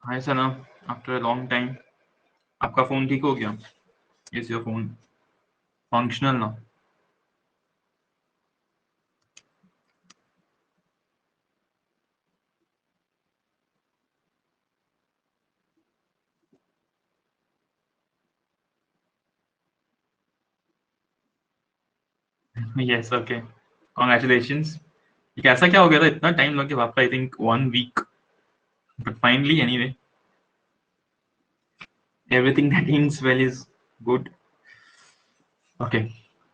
Hi Sana, after a long time आपका phone ठीक हो गया? Is your phone functional now? Yes, okay, congratulations. ये कैसा क्या हो गया था? इतना टाइम लग गया आपका, I think 1 week, but finally anyway everything that ends well is good. Okay,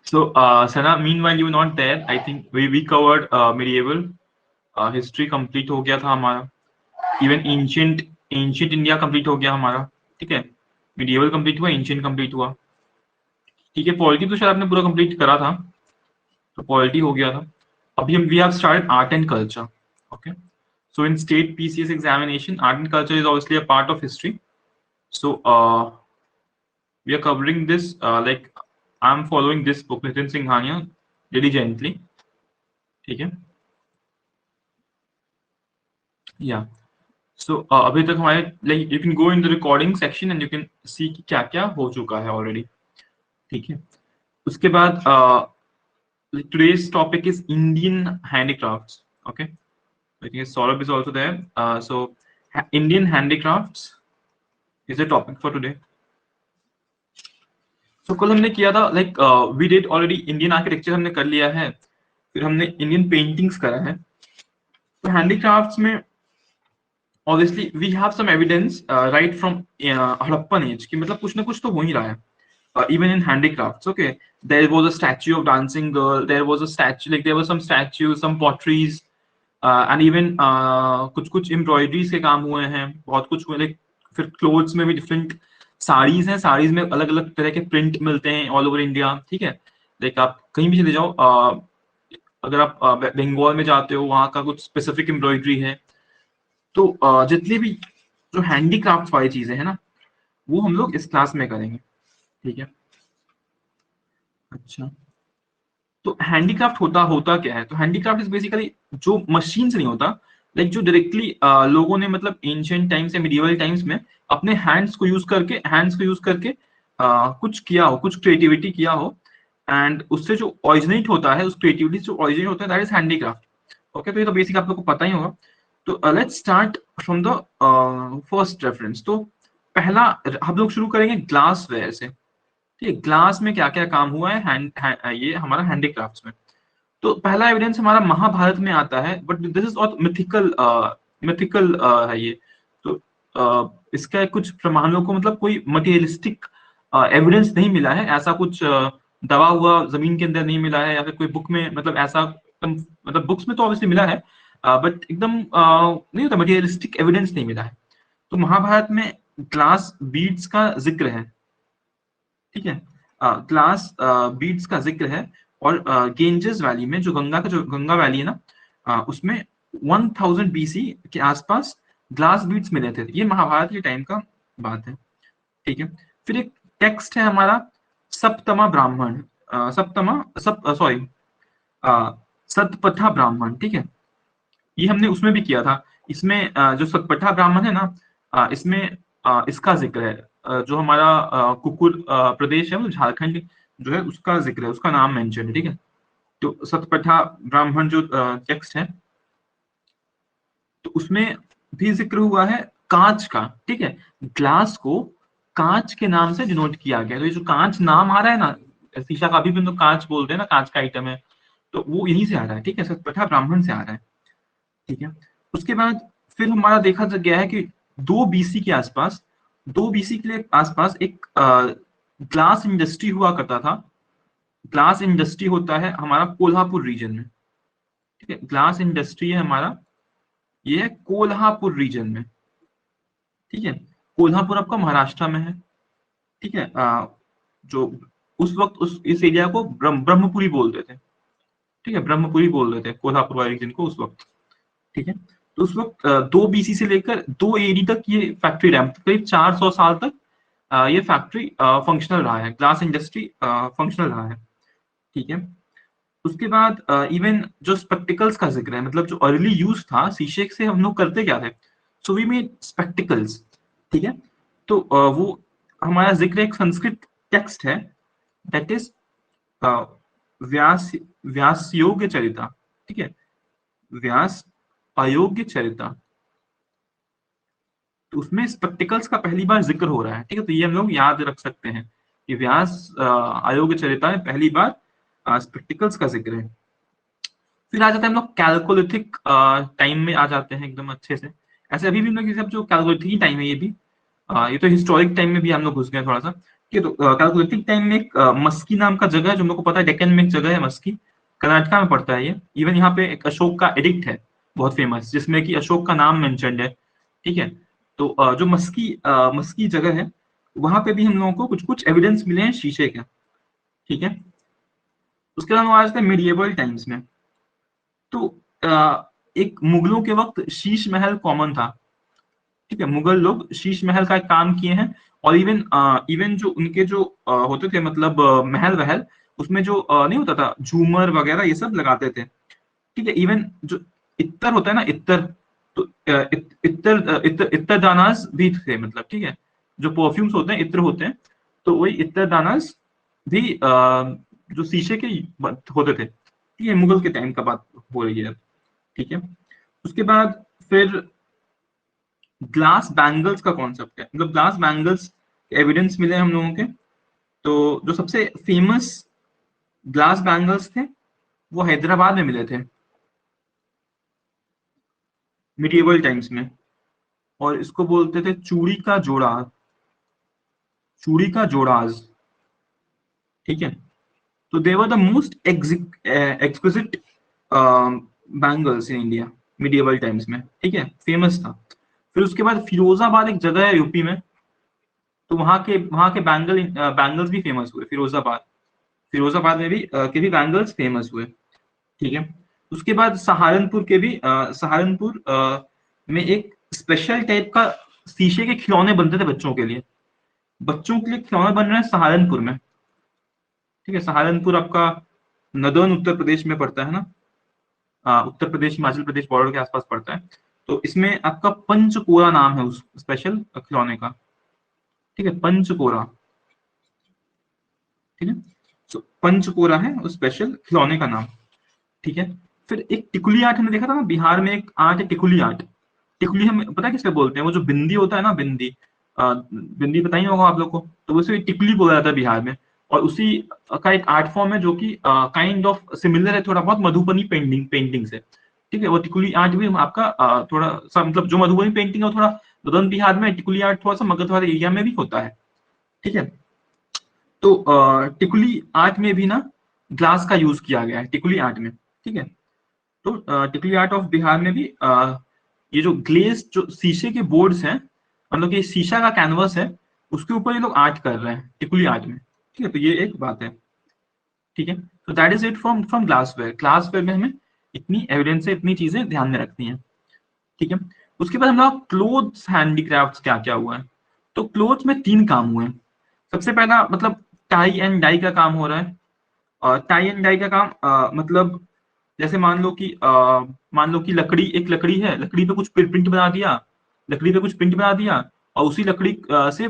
so Sana, meanwhile you were not there. I think we covered medieval history, complete हो गया था हमारा। इवन एंशियंट इंडिया कंप्लीट हो गया हमारा। ठीक है, medieval complete हुआ, एंशियंट कंप्लीट हुआ। ठीक है, पॉलिटी तो शायद आपने पूरा कंप्लीट करा था, तो पॉलिटी हो गया था। अभी हम we have started art and culture. Okay, so in state PCS examination, art and culture is obviously a part of history. So we are covering this, like I'm following this book, Nitin Singhania, diligently. ठीक है, या सो अभी तक हमारे, like you can go in the recording section and you can see कि क्या क्या हो चुका है ऑलरेडी। ठीक है, उसके बाद today's topic is Indian handicrafts. Okay, I think Saurabh is also there. So Indian handicrafts is the topic for today. So कल हमने किया था, like we did already Indian architecture हमने कर लिया है, फिर हमने इंडियन पेंटिंग्स करा है। तो हैंडीक्राफ्ट्स में obviously we have some evidence right from Harappan age कि मतलब कुछ ना कुछ तो हो ही रहा है। Even in handicrafts, okay, there was a statue of dancing girl, there was a statue, like there were some statues, some potteries, and even कुछ embroideries के काम हुए हैं, बहुत कुछ हुए। like फिर clothes में भी different साड़ीज हैं, साड़ीज में अलग अलग तरह के प्रिंट मिलते हैं ऑल ओवर इंडिया। ठीक है, लाइक आप कहीं भी चले जाओ, अगर आप बंगाल में जाते हो, वहाँ का कुछ स्पेसिफिक एम्ब्रॉयडरी है। तो जितनी भी जो हैंडीक्राफ्ट वाली चीजें हैं ना, वो हम लोग इस क्लास में करेंगे। ठीक है, अच्छा, तो हैंडीक्राफ्ट होता होता क्या है? तो हैंडीक्राफ्ट इज बेसिकली जो मशीन से नहीं होता, लाइक जो डायरेक्टली लोगों ने मतलब एंशियंट टाइम्स या मिडिवल टाइम्स में अपने हैंड्स को यूज करके कुछ किया हो, कुछ क्रिएटिविटी किया हो, एंड उससे जो ओरिजिनेट होता है, उस क्रिएटिविटी जो ओरिजिनेट होता है, दैट इज हैंडीक्राफ्ट। ओके, तो ये तो बेसिक आप लोग को पता ही होगा। तो let's start from the first reference. तो पहला हम लोग शुरू करेंगे ग्लास वेयर से। ठीक है, ग्लास में क्या क्या काम हुआ है ये हमारा हैंडीक्राफ्ट्स में। तो पहला एविडेंस हमारा महाभारत में आता है, but this is all mythical है ये। तो इसका कुछ प्रमाणों को मतलब कोई मटेरियलिस्टिक एविडेंस नहीं मिला है, ऐसा कुछ दबा हुआ जमीन के अंदर नहीं मिला है, या फिर कोई बुक में, मतलब ऐसा मतलब बुक्स में तो ऑब्वियसली मिला है, बट एकदम नहीं होता, मटेरियलिस्टिक एविडेंस नहीं मिला है। तो महाभारत में ग्लास बीड्स का जिक्र है। ठीक है, ग्लास बीड्स का जिक्र है, और गेंजेस वैली में, जो गंगा वैली है ना, उसमें 1000 BC के आसपास ग्लास बीड्स मिले थे। ये महाभारत के टाइम का बात है। ठीक है, फिर एक टेक्स्ट है हमारा सप्तमा ब्राह्मण, सप्तमा सप सॉरी सतपथा ब्राह्मण। ठीक है, ये हमने उसमें भी किया था। इसमें जो सतपथा ब्राह्मण है ना, इसमें इसका जिक्र है, जो हमारा कुकुर प्रदेश है, वो झारखंड जो है, उसका जिक्र है, उसका नाम मेंशन है। ठीक है, तो सतपथा ब्राह्मण जो टेक्स्ट है, तो उसमें भी जिक्र हुआ है कांच का। ठीक है, ग्लास को कांच के नाम से डिनोट किया गया। तो ये जो कांच नाम आ रहा है ना, शीशा का भी तो कांच बोलते हैं ना, कांच का आइटम है, तो वो यहीं से आ रहा है। ठीक है, सतपथा ब्राह्मण से आ रहा है। ठीक है, उसके बाद फिर हमारा देखा गया है कि 2 BC के आसपास, 2 BC के लिए आसपास एक ग्लास इंडस्ट्री हुआ करता था। ग्लास इंडस्ट्री होता है हमारा कोल्हापुर रीजन में, ठीक है, ग्लास इंडस्ट्री है हमारा, ये है कोल्हापुर रीजन में, ठीक है। कोल्हापुर आपका महाराष्ट्र में है, ठीक है। जो उस वक्त उस इस एरिया को ब्रह्मपुरी बोलते थे, ठीक है, ब्रह्मपुरी बोल रहे थे कोल्हापुर वाले रीजन को उस वक्त, ठीक है। तो उस वक्त 2 BC से लेकर 2 AD तक ये फैक्ट्री रहा, करीब 400 साल तक ये फैक्ट्री फंक्शनल रहा है, ग्लास इंडस्ट्री फंक्शनल रहा है, ठीक है। उसके बाद इवन जो स्पेक्टिकल्स का जिक्र है, मतलब जो अर्ली यूज था शीशे से, हम लोग करते क्या थे, सो वी मेड स्पेक्टिकल्स, ठीक है। तो वो हमारा जिक्र एक संस्कृत टेक्स्ट है, दैट इज व्यास व्यासयोग्य चरिता, ठीक है, व्यास अयोग्य चरिता। तो उसमें स्पेक्टिकल्स का पहली बार जिक्र हो रहा है, ठीक है। तो ये हम लोग याद रख सकते हैं कि व्यास अयोग्य चरिता में पहली बार स्पेक्टिकल्स का जिक्र है। फिर आ जाते हैं हम लोग कैलकोलिथिक टाइम में आ जाते हैं एकदम अच्छे से। ऐसे अभी भी हम लोग सब जो कैलकोलिथिक टाइम है ये भी, ये तो हिस्टोरिक टाइम में भी हम लोग घुस गए थोड़ा सा, कि तो कैलकोलिथिक टाइम में एक मस्की नाम का जगह है, जो हम लोग को पता है डेक्कन में एक जगह है मस्की, कर्नाटका में पड़ता है ये। इवन यहाँ पे एक अशोक का एडिक्ट है बहुत फेमस, जिसमें कि अशोक का नाम मेंशन्ड है, ठीक है। तो जो मस्की जगह है, वहां पे भी हम लोगों को कुछ कुछ एविडेंस मिले हैं शीशे के, ठीक है। उसके बाद हम आ जाते हैं मिडिएवल टाइम्स में। तो एक मुगलों के वक्त शीश महल कॉमन था, ठीक है। मुगल लोग शीश महल का एक काम किए हैं, और इवन इवन जो उनके जो होते थे, मतलब महल वहल, उसमें जो नहीं होता था झूमर वगैरह ये सब लगाते थे, ठीक है। इवन जो इत्तर होता है ना, इत्तर, तो इत्तर दानास भी थे, मतलब, ठीक है। जो परफ्यूम्स होते हैं इत्र होते हैं, तो वही इत्तर दानास भी जो शीशे के होते थे, ठीक है। मुगल के टाइम का बात हो रही है, ठीक है। उसके बाद फिर ग्लास बैंगल्स का कॉन्सेप्ट है, मतलब ग्लास बैंगल्स एविडेंस मिले हम लोगों के। तो जो सबसे फेमस ग्लास बैंगल्स थे वो हैदराबाद में मिले थे मिडिएवल टाइम्स में, और इसको बोलते थे चूड़ी का जोड़ा, चूड़ी का जोड़ाज, ठीक है। तो they were the most exquisite bangles in India medieval times में, ठीक है, फेमस था। फिर उसके बाद फिरोजाबाद एक जगह है यूपी में, तो वहां के बैंगल्स भी फेमस हुए, फिरोजाबाद, फिरोजाबाद में भी के भी बैंगल्स फेमस हुए, ठीक है। उसके बाद सहारनपुर के भी सहारनपुर में एक स्पेशल टाइप का शीशे के खिलौने बनते थे बच्चों के लिए, बच्चों के लिए खिलौने बन रहे हैं सहारनपुर में, ठीक है। सहारनपुर आपका नदर्न उत्तर प्रदेश में पड़ता है ना, उत्तर प्रदेश हिमाचल प्रदेश बॉर्डर के आसपास पड़ता है। तो इसमें आपका पंचकोरा नाम है उस स्पेशल खिलौने का, ठीक है, पंचकोरा, ठीक है। सो पंचकोरा है उस स्पेशल खिलौने का नाम, ठीक है। फिर एक टिकुली आर्ट हमने देखा था ना, बिहार में एक आर्ट है टिकुली आर्ट। टिकुली हम पता है किससे बोलते हैं, वो जो बिंदी होता है ना, बिंदी, बिंदी पता ही होगा आप लोग को, तो उसे टिकुली बोला जाता है बिहार में। और उसी का एक आर्ट फॉर्म है जो कि काइंड ऑफ सिमिलर है थोड़ा बहुत मधुबनी पेंटिंग से, ठीक है। वो टिकुली आर्ट भी आपका थोड़ा सा, मतलब जो मधुबनी पेंटिंग है थोड़ा नॉर्दर्न बिहार में, टिकुली आर्ट थोड़ा सा मगध वाले एरिया में भी होता है, ठीक है। तो टिकुली आर्ट में भी ना ग्लास का यूज किया गया है टिकुली आर्ट में, ठीक है। तो टिकुली आर्ट ऑफ बिहार में भी ये जो ग्लेस जो शीशे के बोर्ड्स हैं, मतलब कि शीशा का कैनवस है, उसके ऊपर ये लोग आर्ट कर रहे हैं टिकुली आर्ट में, ठीक है। तो ये एक बात है, ठीक है। तो that is it from from glassware. Glassware में हमें इतनी एविडेंस है, इतनी चीजें ध्यान में रखनी है, ठीक है। उसके बाद हम लोग क्लोथ्स हैंडीक्राफ्ट क्या क्या हुआ है। तो क्लोथ्स में 3 काम हुए हैं। सबसे पहला मतलब टाई एंड डाई का काम हो रहा है। टाई एंड डाई का काम मतलब जैसे मान लो कि एक लकड़ी है, लकड़ी पे कुछ प्रिंट बना दिया, लकड़ी पे कुछ प्रिंट बना दिया, और उसी लकड़ी से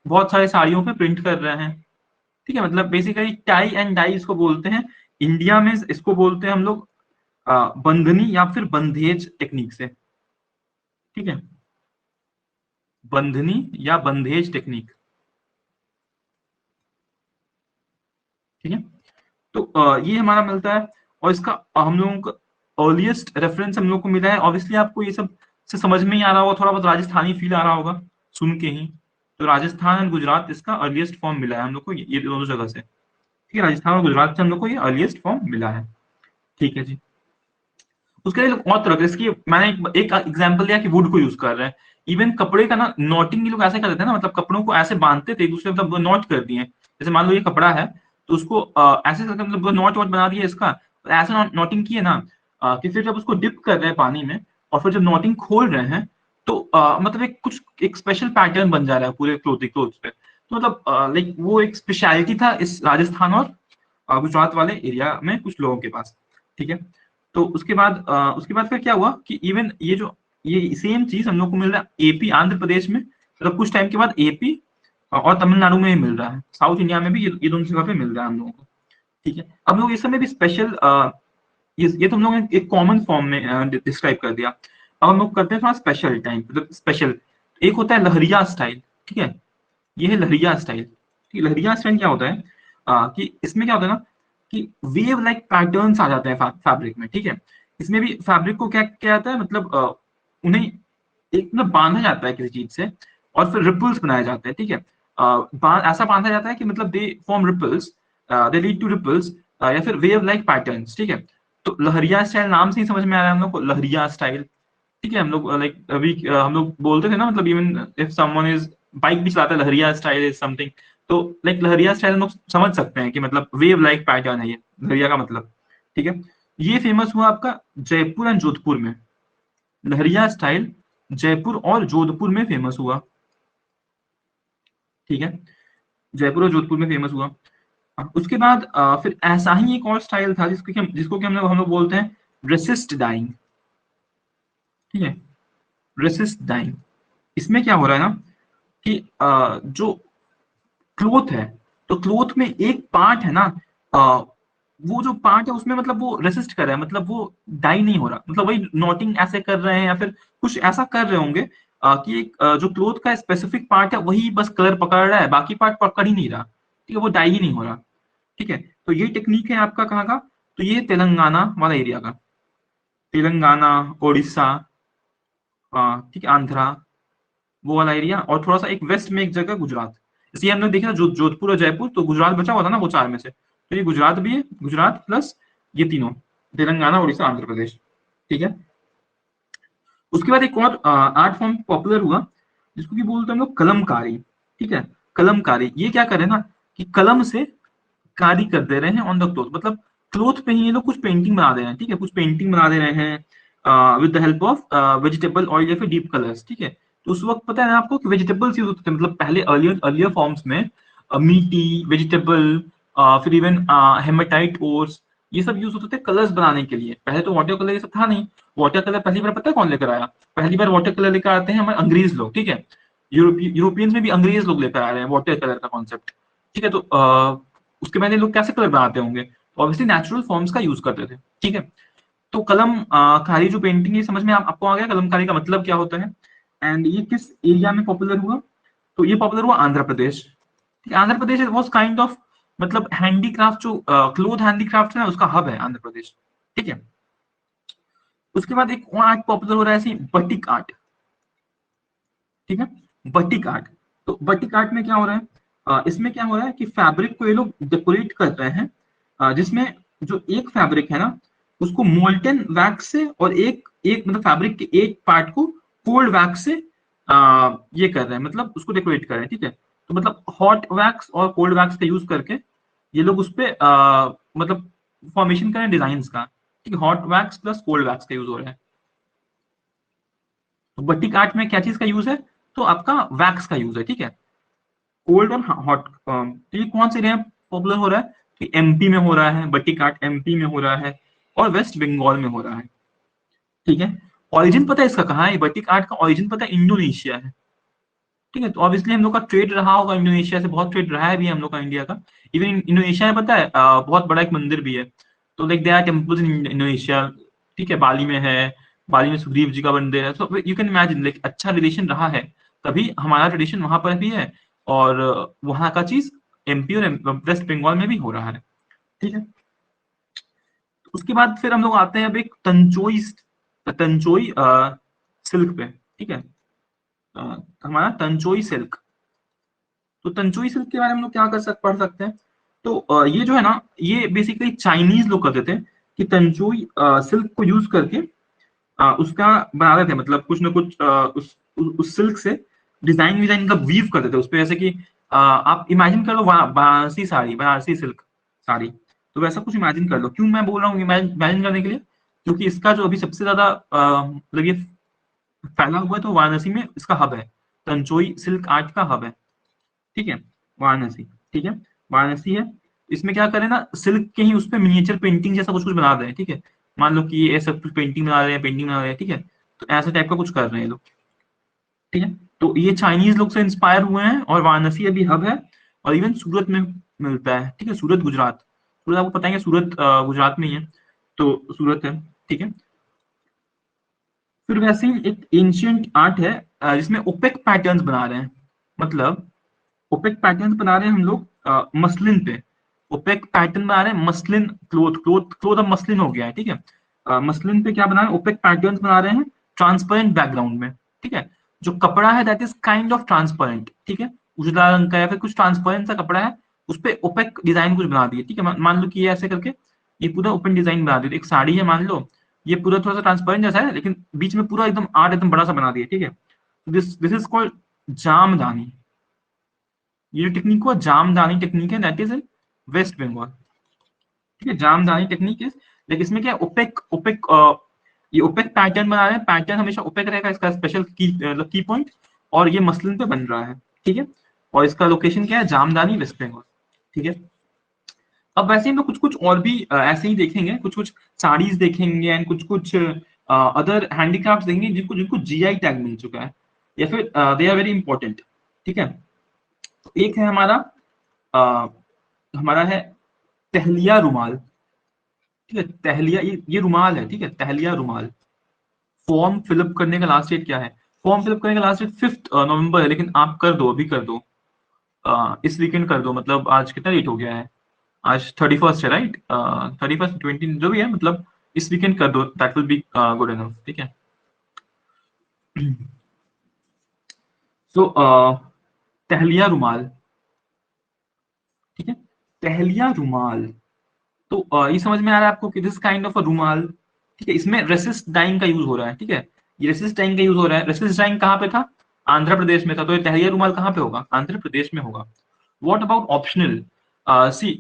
बहुत सारे साड़ियों पे प्रिंट कर रहे हैं, ठीक है। मतलब बेसिकली टाई एंड डाई इसको बोलते हैं। इंडिया में इसको बोलते हैं हम लोग बंधनी या फिर बंधेज टेक्निक से, ठीक है, बंधनी या बंधेज टेक्निक, ठीक है। तो ये हमारा मिलता है, और इसका हम लोगों को अर्लीस्ट रेफरेंस हम लोग को मिला है। ऑब्वियसली आपको ये सब से समझ में ही आ रहा होगा, थोड़ा बहुत राजस्थानी फील आ रहा होगा सुन के ही, तो राजस्थान एंड गुजरात इसका अर्लीस्ट फॉर्म मिला है हम लोग को, ये दोनों जगह से। ठीक है, राजस्थान और गुजरात से हम लोग को ये अर्लीस्ट फॉर्म मिला है। ठीक है जी। उसके लिए लोग और तरह के, इसकी मैंने एक एग्जांपल दिया कि वुड को यूज कर रहे हैं। इवन कपड़े का ना नॉटिंग ये लोग ऐसे करते थे ना, मतलब कपड़ों को ऐसे बांधते थे एक दूसरे, मतलब नॉट कर दिए। जैसे मान लो ये कपड़ा है, तो उसको ऐसे करके मतलब नॉट वॉट बना दिया इसका, ऐसे नॉटिंग की है ना, कि फिर जब उसको डिप कर रहे हैं पानी में और फिर जब नॉटिंग खोल रहे हैं, तो मतलब एक स्पेशल पैटर्न बन जा रहा है पूरे क्लोथ्स पे। तो मतलब लाइक वो एक स्पेशलिटी था इस राजस्थान और गुजरात वाले एरिया में कुछ लोगों के पास। ठीक है, तो उसके बाद फिर क्या हुआ कि इवन ये सेम चीज हम लोग को मिल रहा है एपी आंध्र प्रदेश में, मतलब कुछ टाइम के बाद एपी और तमिलनाडु में भी मिल रहा है, साउथ इंडिया में भी ये दोनों जगह पे मिल रहा है हम लोगों को। ठीक है, अब लोग इस समय भी स्पेशल, ये तो हम लोगों ने एक कॉमन फॉर्म में डिस्क्राइब कर दिया। अब हम लोग करते हैं थोड़ा स्पेशल टाइम, मतलब स्पेशल एक होता है लहरिया स्टाइल। ठीक है, ये है लहरिया स्टाइल। ठीक है, लहरिया स्टाइल क्या होता है कि इसमें क्या होता है ना कि वेव लाइक पैटर्न्स आ जाते हैं फैब्रिक में। ठीक है, इसमें भी फैब्रिक को क्या क्या जाता है, मतलब उन्हें एक मतलब बांधा जाता है किसी चीज से और फिर रिपल्स बनाए जाते हैं। ठीक है, ऐसा बांधा जाता है कि मतलब they form ripples, they lead to ripples या फिर वेव लाइक पैटर्न्स। ठीक है, तो लहरिया स्टाइल नाम से ही समझ में आ रहा है हम लोग को, लहरिया स्टाइल। ठीक है, हम लोग लाइक अभी हम लोग बोलते थे ना, मतलब even if someone is bike भी चलाता है, लहरिया स्टाइल इज समथिंग। तो लाइक लहरिया स्टाइल हम लोग समझ सकते हैं कि मतलब वेव लाइक पैटर्न है ये लहरिया का मतलब। ठीक है, ये फेमस हुआ आपका जयपुर एंड जोधपुर में। लहरिया स्टाइल जयपुर और जोधपुर में फेमस हुआ। ठीक है, जयपुर और जोधपुर में फेमस हुआ। उसके बाद फिर ऐसा ही एक और स्टाइल था जिसको कि हम लोग बोलते हैं रेसिस्ट डाइंग। ठीक है, रेसिस्ट डाइंग, इसमें क्या हो रहा है ना कि जो क्लोथ है, तो क्लोथ में एक पार्ट है ना, वो जो पार्ट है उसमें मतलब वो रेसिस्ट कर रहा है, मतलब वो डाई नहीं हो रहा, मतलब वही नॉटिंग ऐसे कर रहे हैं या फिर कुछ ऐसा कर रहे होंगे कि जो क्लोथ का स्पेसिफिक पार्ट है वही बस कलर पकड़ रहा है, बाकी पार्ट पकड़ ही नहीं रहा। ठीक है, वो डाई ही नहीं हो रहा। ठीक है, तो ये टेक्निक है आपका कहाँ का, तो ये तेलंगाना वाला एरिया का, तेलंगाना, उड़ीसा, ठीक है, आंध्रा, वो वाला एरिया, और थोड़ा सा एक वेस्ट में एक जगह गुजरात। इसलिए हमने देखा जोधपुर और जयपुर, तो गुजरात बचा हुआ था ना वो चार में से, तो ये गुजरात भी है, गुजरात प्लस ये तीनों, तेलंगाना, उड़ीसा, आंध्र प्रदेश। ठीक है, उसके बाद एक और आर्ट फॉर्म पॉपुलर हुआ जिसको कि बोलते हैं हम लोग कलमकारी। ठीक है, कलमकारी, ये क्या करे ना कि कलम से कारी कर दे रहे हैं ऑन द क्लोथ, मतलब क्लोथ पे ही ये लोग कुछ पेंटिंग बना दे रहे हैं। ठीक है, कुछ पेंटिंग बना दे रहे हैं with the help of vegetable oil या फिर डीप कलर्स। ठीक है, तो उस वक्त पता है ना आपको कि वेजिटेबल्स यूज होते थे, मतलब पहले अर्लियर अर्लियर फॉर्म्स में मीटी वेजिटेबल, फिर इवन हेमेटाइट ओर्स, ये सब यूज होते थे कलर्स बनाने के लिए। पहले तो वाटर कलर ये सब था नहीं। वाटर कलर पहली बार पता है कौन लेकर आया, पहली बार वाटर कलर लेकर आते हैं हमारे अंग्रेज लोग। ठीक है, यूरोपियंस में भी अंग्रेज लोग लेकर आ रहे हैं वाटर कलर का कॉन्सेप्ट। ठीक है, तो उसके पहले लोग कैसे कलर बनाते होंगे, ऑब्वियसली नेचुरल फॉर्म्स का यूज करते थे। ठीक है, तो कारी जो पेंटिंग है, समझ में आपको आ गया कलमकारी का मतलब क्या होता है, एंड ये किस एरिया में पॉपुलर हुआ, तो ये पॉपुलर हुआ आंध्र प्रदेश। ठीक है, Andhra Pradesh was kind of मतलब हैंडीक्राफ्ट, जो क्लोथ हैंडीक्राफ्ट है ना, उसका हब है आंध्र प्रदेश। ठीक है, उसके बाद एक और आर्ट पॉपुलर हो रहा है ऐसे बटिक आर्ट। ठीक है, बटिक आर्ट, तो बटिक आर्ट में क्या हो रहा है, इसमें क्या हो रहा है कि फैब्रिक को ये लोग डेकोरेट कर रहे हैं, जिसमें जो एक फैब्रिक है ना उसको मोल्टन वैक्स से और एक एक मतलब फैब्रिक के एक पार्ट को कोल्ड वैक्स से ये कर रहे हैं, मतलब उसको डेकोरेट कर रहे हैं। ठीक है, तो मतलब हॉट वैक्स और कोल्ड वैक्स का यूज करके ये लोग उस पे मतलब फॉर्मेशन कर रहे हैं डिजाइन का। ठीक है, hot wax plus cold wax का यूज हो रहा है। तो बटिक आर्ट में क्या चीज का यूज है, तो आपका वैक्स का यूज है। ठीक है, कोल्ड और हॉट, तो ये कौन से एरिया में पॉपुलर हो रहा है, कि एमपी में हो रहा है, बटिक आर्ट एमपी में हो रहा है और वेस्ट बंगाल में हो रहा है। ठीक है, ओरिजिन पता है इसका कहाँ है, बटिक आर्ट का ओरिजिन पता है इंडोनेशिया है। ठीक है, तो ऑब्वियसली हम लोग का ट्रेड रहा होगा इंडोनेशिया से, बहुत ट्रेड रहा है भी हम लोग का इंडिया का। इवन इंडोनेशिया में पता है बहुत बड़ा एक मंदिर भी है, तो like they are temples in Indonesia. ठीक है, बाली में है, बाली में सुग्रीव जी का मंदिर है, so you can imagine like अच्छा रिलेशन रहा है, तभी हमारा ट्रेडिशन वहां पर भी है और वहां का चीज एमपी और वेस्ट बंगाल में भी हो रहा है। ठीक है, उसके बाद फिर हम लोग आते हैं अब एक तंचोई, तंचोई सिल्क पे। ठीक है, हमारा तंचोई सिल्क, तो तंचुई सिल्क के बारे में हम लोग क्या पढ़ सकते हैं। तो ये जो है ना, ये बेसिकली चाइनीज लोग करते थे कि तंचुई सिल्क को यूज करके उसका बना रहे थे, मतलब कुछ ना कुछ उस सिल्क से डिजाइन विजाइन का वीव करते थे उस पे, जैसे कि आप इमेजिन कर लो बनारसी साड़ी, बनारसी सिल्क साड़ी, तो वैसा कुछ इमेजिन कर लो। क्यों मैं बोल रहा हूँ इमेजिन करने के लिए, क्योंकि इसका जो अभी सबसे ज्यादा मतलब ये फैला हुआ है, तो वाराणसी में इसका हब है, तंचोई सिल्क आर्ट का हब है, ठीक है, वाराणसी, ठीक है, वाराणसी है। इसमें क्या करें ना, सिल्क के ही उस पे मिनिएचर पेंटिंग जैसा कुछ कुछ बना रहे हैं, ठीक है, मान लो कि ये सब कुछ पेंटिंग बना रहे हैं, पेंटिंग बना रहे हैं, ठीक है, तो ऐसा टाइप का कुछ कर रहे हैं लोग, ठीक है। तो ये चाइनीज लोग से इंस्पायर हुए हैं, और वाराणसी अभी हब है, और इवन सूरत में मिलता है, ठीक है, सूरत गुजरात, सूरत आपको पता है कि सूरत गुजरात में ही है, तो सूरत है, ठीक है। फिर वैसे ही एक एंशियंट आर्ट है जिसमें ओपेक पैटर्न्स बना रहे हैं, मतलब ओपेक पैटर्न्स बना रहे हैं हम लोग मसलिन पे, ओपेक पैटर्न बना रहे हैं मसलिन, क्लोथ अब मसलिन हो गया है, ठीक है, मसलिन पे क्या बना रहे हैं, ओपेक पैटर्न्स बना रहे हैं ट्रांसपेरेंट बैकग्राउंड में, ठीक है, जो कपड़ा है that is kind of transparent, ठीक है, उजला रंग का या फिर कुछ ट्रांसपेरेंट सा कपड़ा है, उस पे ओपेक डिजाइन कुछ बना दिए, ठीक है, मान लो कि ये ऐसे करके ये पूरा ओपन डिजाइन बना दिया, एक साड़ी है मान लो, ये पूरा थोड़ा सा ट्रांसपेरेंट जैसा है, लेकिन बीच में पूरा एकदम आर्ट एकदम बड़ा सा बना दिया, ठीक है, दिस इज कॉल्ड जामदानी। ये जो टेक्निक हुआ जामदानी टेक्निक है, that is in West Bengal, ठीक है, जामदानी टेक्निक इज, लेकिन इसमें क्या ओपेक ओपेक ये ओपेक पैटर्न बना रहे हैं, पैटर्न हमेशा ओपेक रहेगा, इसका स्पेशल की पॉइंट, और ये मसलिन पे बन रहा है, ठीक है, और इसका लोकेशन क्या है, जामदानी वेस्ट बंगाल, ठीक है। अब वैसे ही हम लोग कुछ कुछ और भी ऐसे ही देखेंगे, कुछ कुछ साड़ीज देखेंगे एंड कुछ कुछ अदर हैंडीक्राफ्ट देखेंगे जिनको जिनको जीआई टैग मिल चुका है, या फिर दे आर वेरी इंपॉर्टेंट, ठीक है। तो एक है हमारा अ, हमारा है तहलिया रुमाल, ठीक है, तहलिया ये रुमाल है, ठीक है, तहलिया रुमाल। फॉर्म फिलअप करने का लास्ट डेट क्या है, फॉर्म फिलअप करने का लास्ट डेट 5 नवंबर है, लेकिन आप कर दो, अभी कर दो, इस वीकेंड कर दो, मतलब आज कितना डेट हो गया है, आज 31 है, राइट, 31 20 जो भी है, मतलब इस वीकेंड कर दो, that will be good enough, ठीक है। सो तहलिया रुमाल, ठीक है, तहलिया रुमाल, तो ये समझ में आ रहा है आपको कि दिस काइंड ऑफ अ रुमाल, ठीक है, इसमें रेसिस्ट डाइंग का यूज हो रहा है, ठीक है, ये रेसिस्ट डाइंग का यूज हो रहा है, रेसिस्ट डाइंग कहाँ पे था, आंध्र प्रदेश में था, तो ये तहलिया रुमाल कहाँ पे होगा, आंध्र प्रदेश में होगा। What about optional, see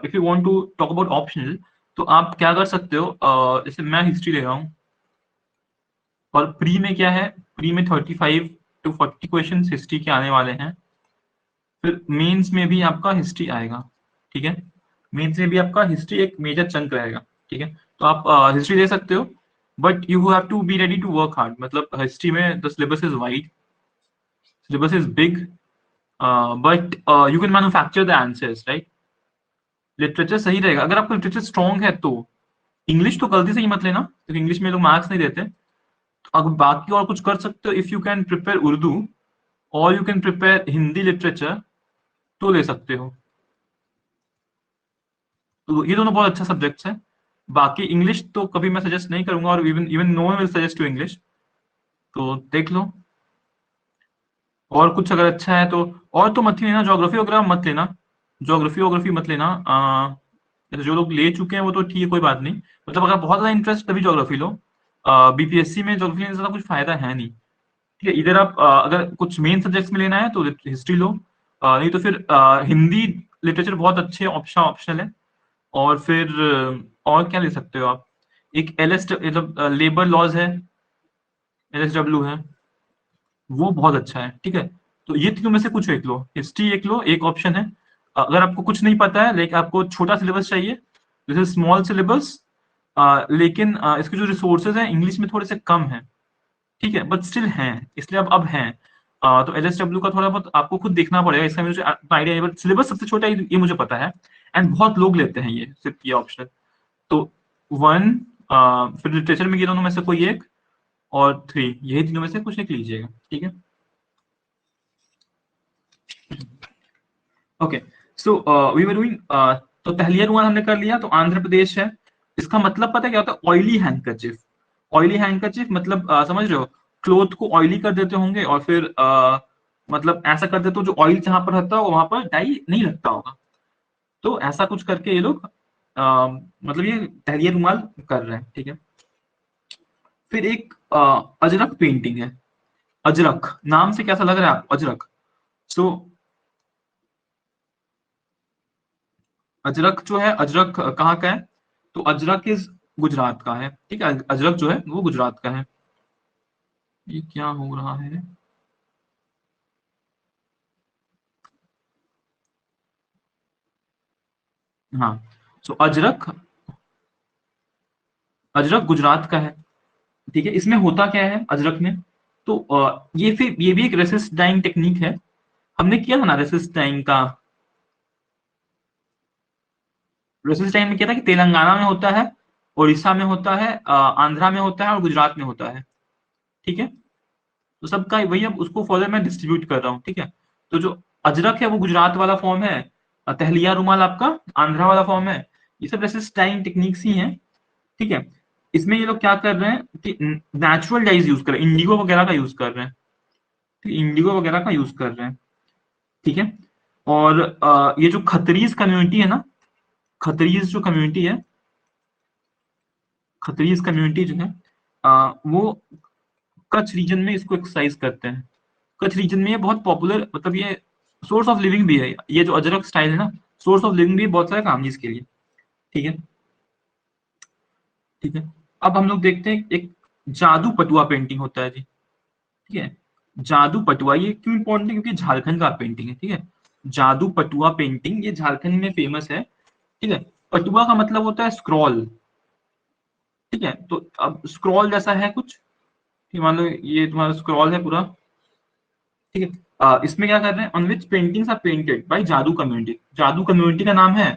if you want to talk about optional, तो आप क्या कर सकते हो, जैसे मैं हिस्ट्री ले रहा हूँ, और प्री में क्या है, प्री में 35 to 40 क्वेश्चन हिस्ट्री के आने वाले हैं, फिर मेंस में भी आपका हिस्ट्री आएगा, ठीक है, मेंस में भी आपका हिस्ट्री एक मेजर चंक रहेगा, ठीक है, तो आप हिस्ट्री दे सकते हो, but you have to be ready to work hard, मतलब हिस्ट्री में the syllabus is wide, syllabus is big, but you can manufacture the answers, right. Literature सही रहेगा, अगर आपका लिटरेचर स्ट्रॉन्ग है तो, इंग्लिश तो गलती से ही मत लेना, क्योंकि इंग्लिश में लोग मार्क्स नहीं देते, तो अगर बाकी और कुछ कर सकते हो, if you can prepare Urdu और you can prepare Hindi literature, तो ले सकते हो, तो ये दोनों बहुत अच्छा सब्जेक्ट्स है। बाकी इंग्लिश तो कभी मैं सजेस्ट नहीं करूंगा, और even even no one will suggest to English, तो देख लो, और कुछ अगर अच्छा है तो, और तो मत ही लेना, ज्योग्राफी वगैरह मत लेना, ज्योग्राफी वोग्राफी मत लेना, जैसे जो लोग ले चुके हैं वो तो ठीक है, कोई बात नहीं, मतलब अगर बहुत ज्यादा इंटरेस्ट तभी ज्योग्राफी लो, बीपीएससी में ज्योग्राफी में ज्यादा कुछ फायदा है नहीं, ठीक है, इधर आप अगर कुछ मेन सब्जेक्ट्स में लेना है तो हिस्ट्री लो, नहीं तो फिर हिंदी लिटरेचर बहुत अच्छे ऑप्शनल है, और फिर और क्या ले सकते हो आप, एक एल एस मतलब लेबर लॉज है, LSW है, वो बहुत अच्छा है, ठीक है, तो ये तीनों में से कुछ एक लो, हिस्ट्री एक लो, एक ऑप्शन है। अगर आपको कुछ नहीं पता है, लेकिन आपको छोटा सिलेबस चाहिए, जैसे स्मॉल सिलेबस, लेकिन इसके जो रिसोर्सेज हैं इंग्लिश में थोड़े से कम है, ठीक है, बट स्टिल हैं, इसलिए अब हैं, तो LSW का थोड़ा बहुत आपको खुद देखना पड़ेगा, इसका मुझे आइडिया है, बट सिलेबस सबसे छोटा है, ये मुझे पता है, एंड बहुत लोग लेते हैं ये सिर्फ ये ऑप्शन, तो 1, फिर लिटरेचर में ये दोनों में से कोई एक, और 3, यही तीनों में से कुछ एक लीजिएगा, ठीक है। Okay, so we were doing, तो तहलिया रुमाल हमने कर लिया, तो आंध्र प्रदेश है, इसका मतलब पता है क्या होता है, ऑयली हैंडकरचिफ, ऑयली हैंडकरचिफ मतलब समझ रहे हो, क्लोथ को ऑयली कर देते होंगे, और फिर मतलब ऐसा करते तो जो ऑयल जहां पर रहता है वहां पर डाई नहीं लगता होगा। तो ऐसा कुछ करके ये लोग मतलब ये तहलिया रुमाल कर रहे हैं, ठीक है। फिर एक अजरक पेंटिंग है। अजरक नाम से कैसा लग रहा है आपको, अजरक? सो अजरक जो है, अजरक कहाँ का है? तो अजरक इज गुजरात का है, ठीक है। अजरक जो है वो गुजरात का है। ये क्या हो रहा है? हाँ, सो अजरक, अजरक गुजरात का है, ठीक है। इसमें होता क्या है अजरक में? तो ये फिर ये भी एक रेसिस्ट डाइंग टेक्निक है। हमने किया था ना रेसिस्ट डाइंग का। रेसिस्ट डाइंग में क्या था कि तेलंगाना में होता है, उड़ीसा में होता है, आंध्रा में होता है और गुजरात में होता है, ठीक है। तो सबका वही, अब उसको फर्दर मैं डिस्ट्रीब्यूट कर रहा हूँ, ठीक है। तो जो अजरक है वो गुजरात वाला फॉर्म है, तहलिया रुमाल आपका आंध्रा वाला फॉर्म है। ये सब रेसिस्ट डाइंग टेक्निक्स ही हैं, ठीक है। इसमें ये लोग क्या कर रहे हैं कि नेचुरल डाइज यूज कर रहे हैं, इंडिगो वगैरह का यूज कर रहे हैं, ठीक, इंडिगो वगैरह का यूज कर रहे हैं, ठीक है। और ये जो खत्रीज कम्युनिटी है ना, खत्रीज जो कम्युनिटी है, खत्रीज कम्युनिटी जो है वो कच्छ रीजन में इसको एक्सरसाइज करते हैं। कच्छ रीजन में ये बहुत पॉपुलर, मतलब ये सोर्स ऑफ लिविंग भी है, ये जो अजरक स्टाइल है ना, सोर्स ऑफ लिविंग भी है बहुत सारे काम है इसके लिए, ठीक है। ठीक है, अब हम लोग देखते हैं एक जादू पटुआ पेंटिंग होता है जी, ठीक है। जादू पटुआ ये क्यों इंपॉर्टेंट है? क्योंकि झारखंड का पेंटिंग है, ठीक है। जादू पटुआ पेंटिंग ये झारखंड में फेमस है, ठीक है। पटुआ का मतलब होता है स्क्रॉल, ठीक है। तो अब स्क्रॉल जैसा है कुछ, कि मान लो ये तुम्हारा स्क्रॉल है पूरा, ठीक है। इसमें क्या कर रहे हैं, on which paintings are painted by Jadu community, Jadu community का नाम है।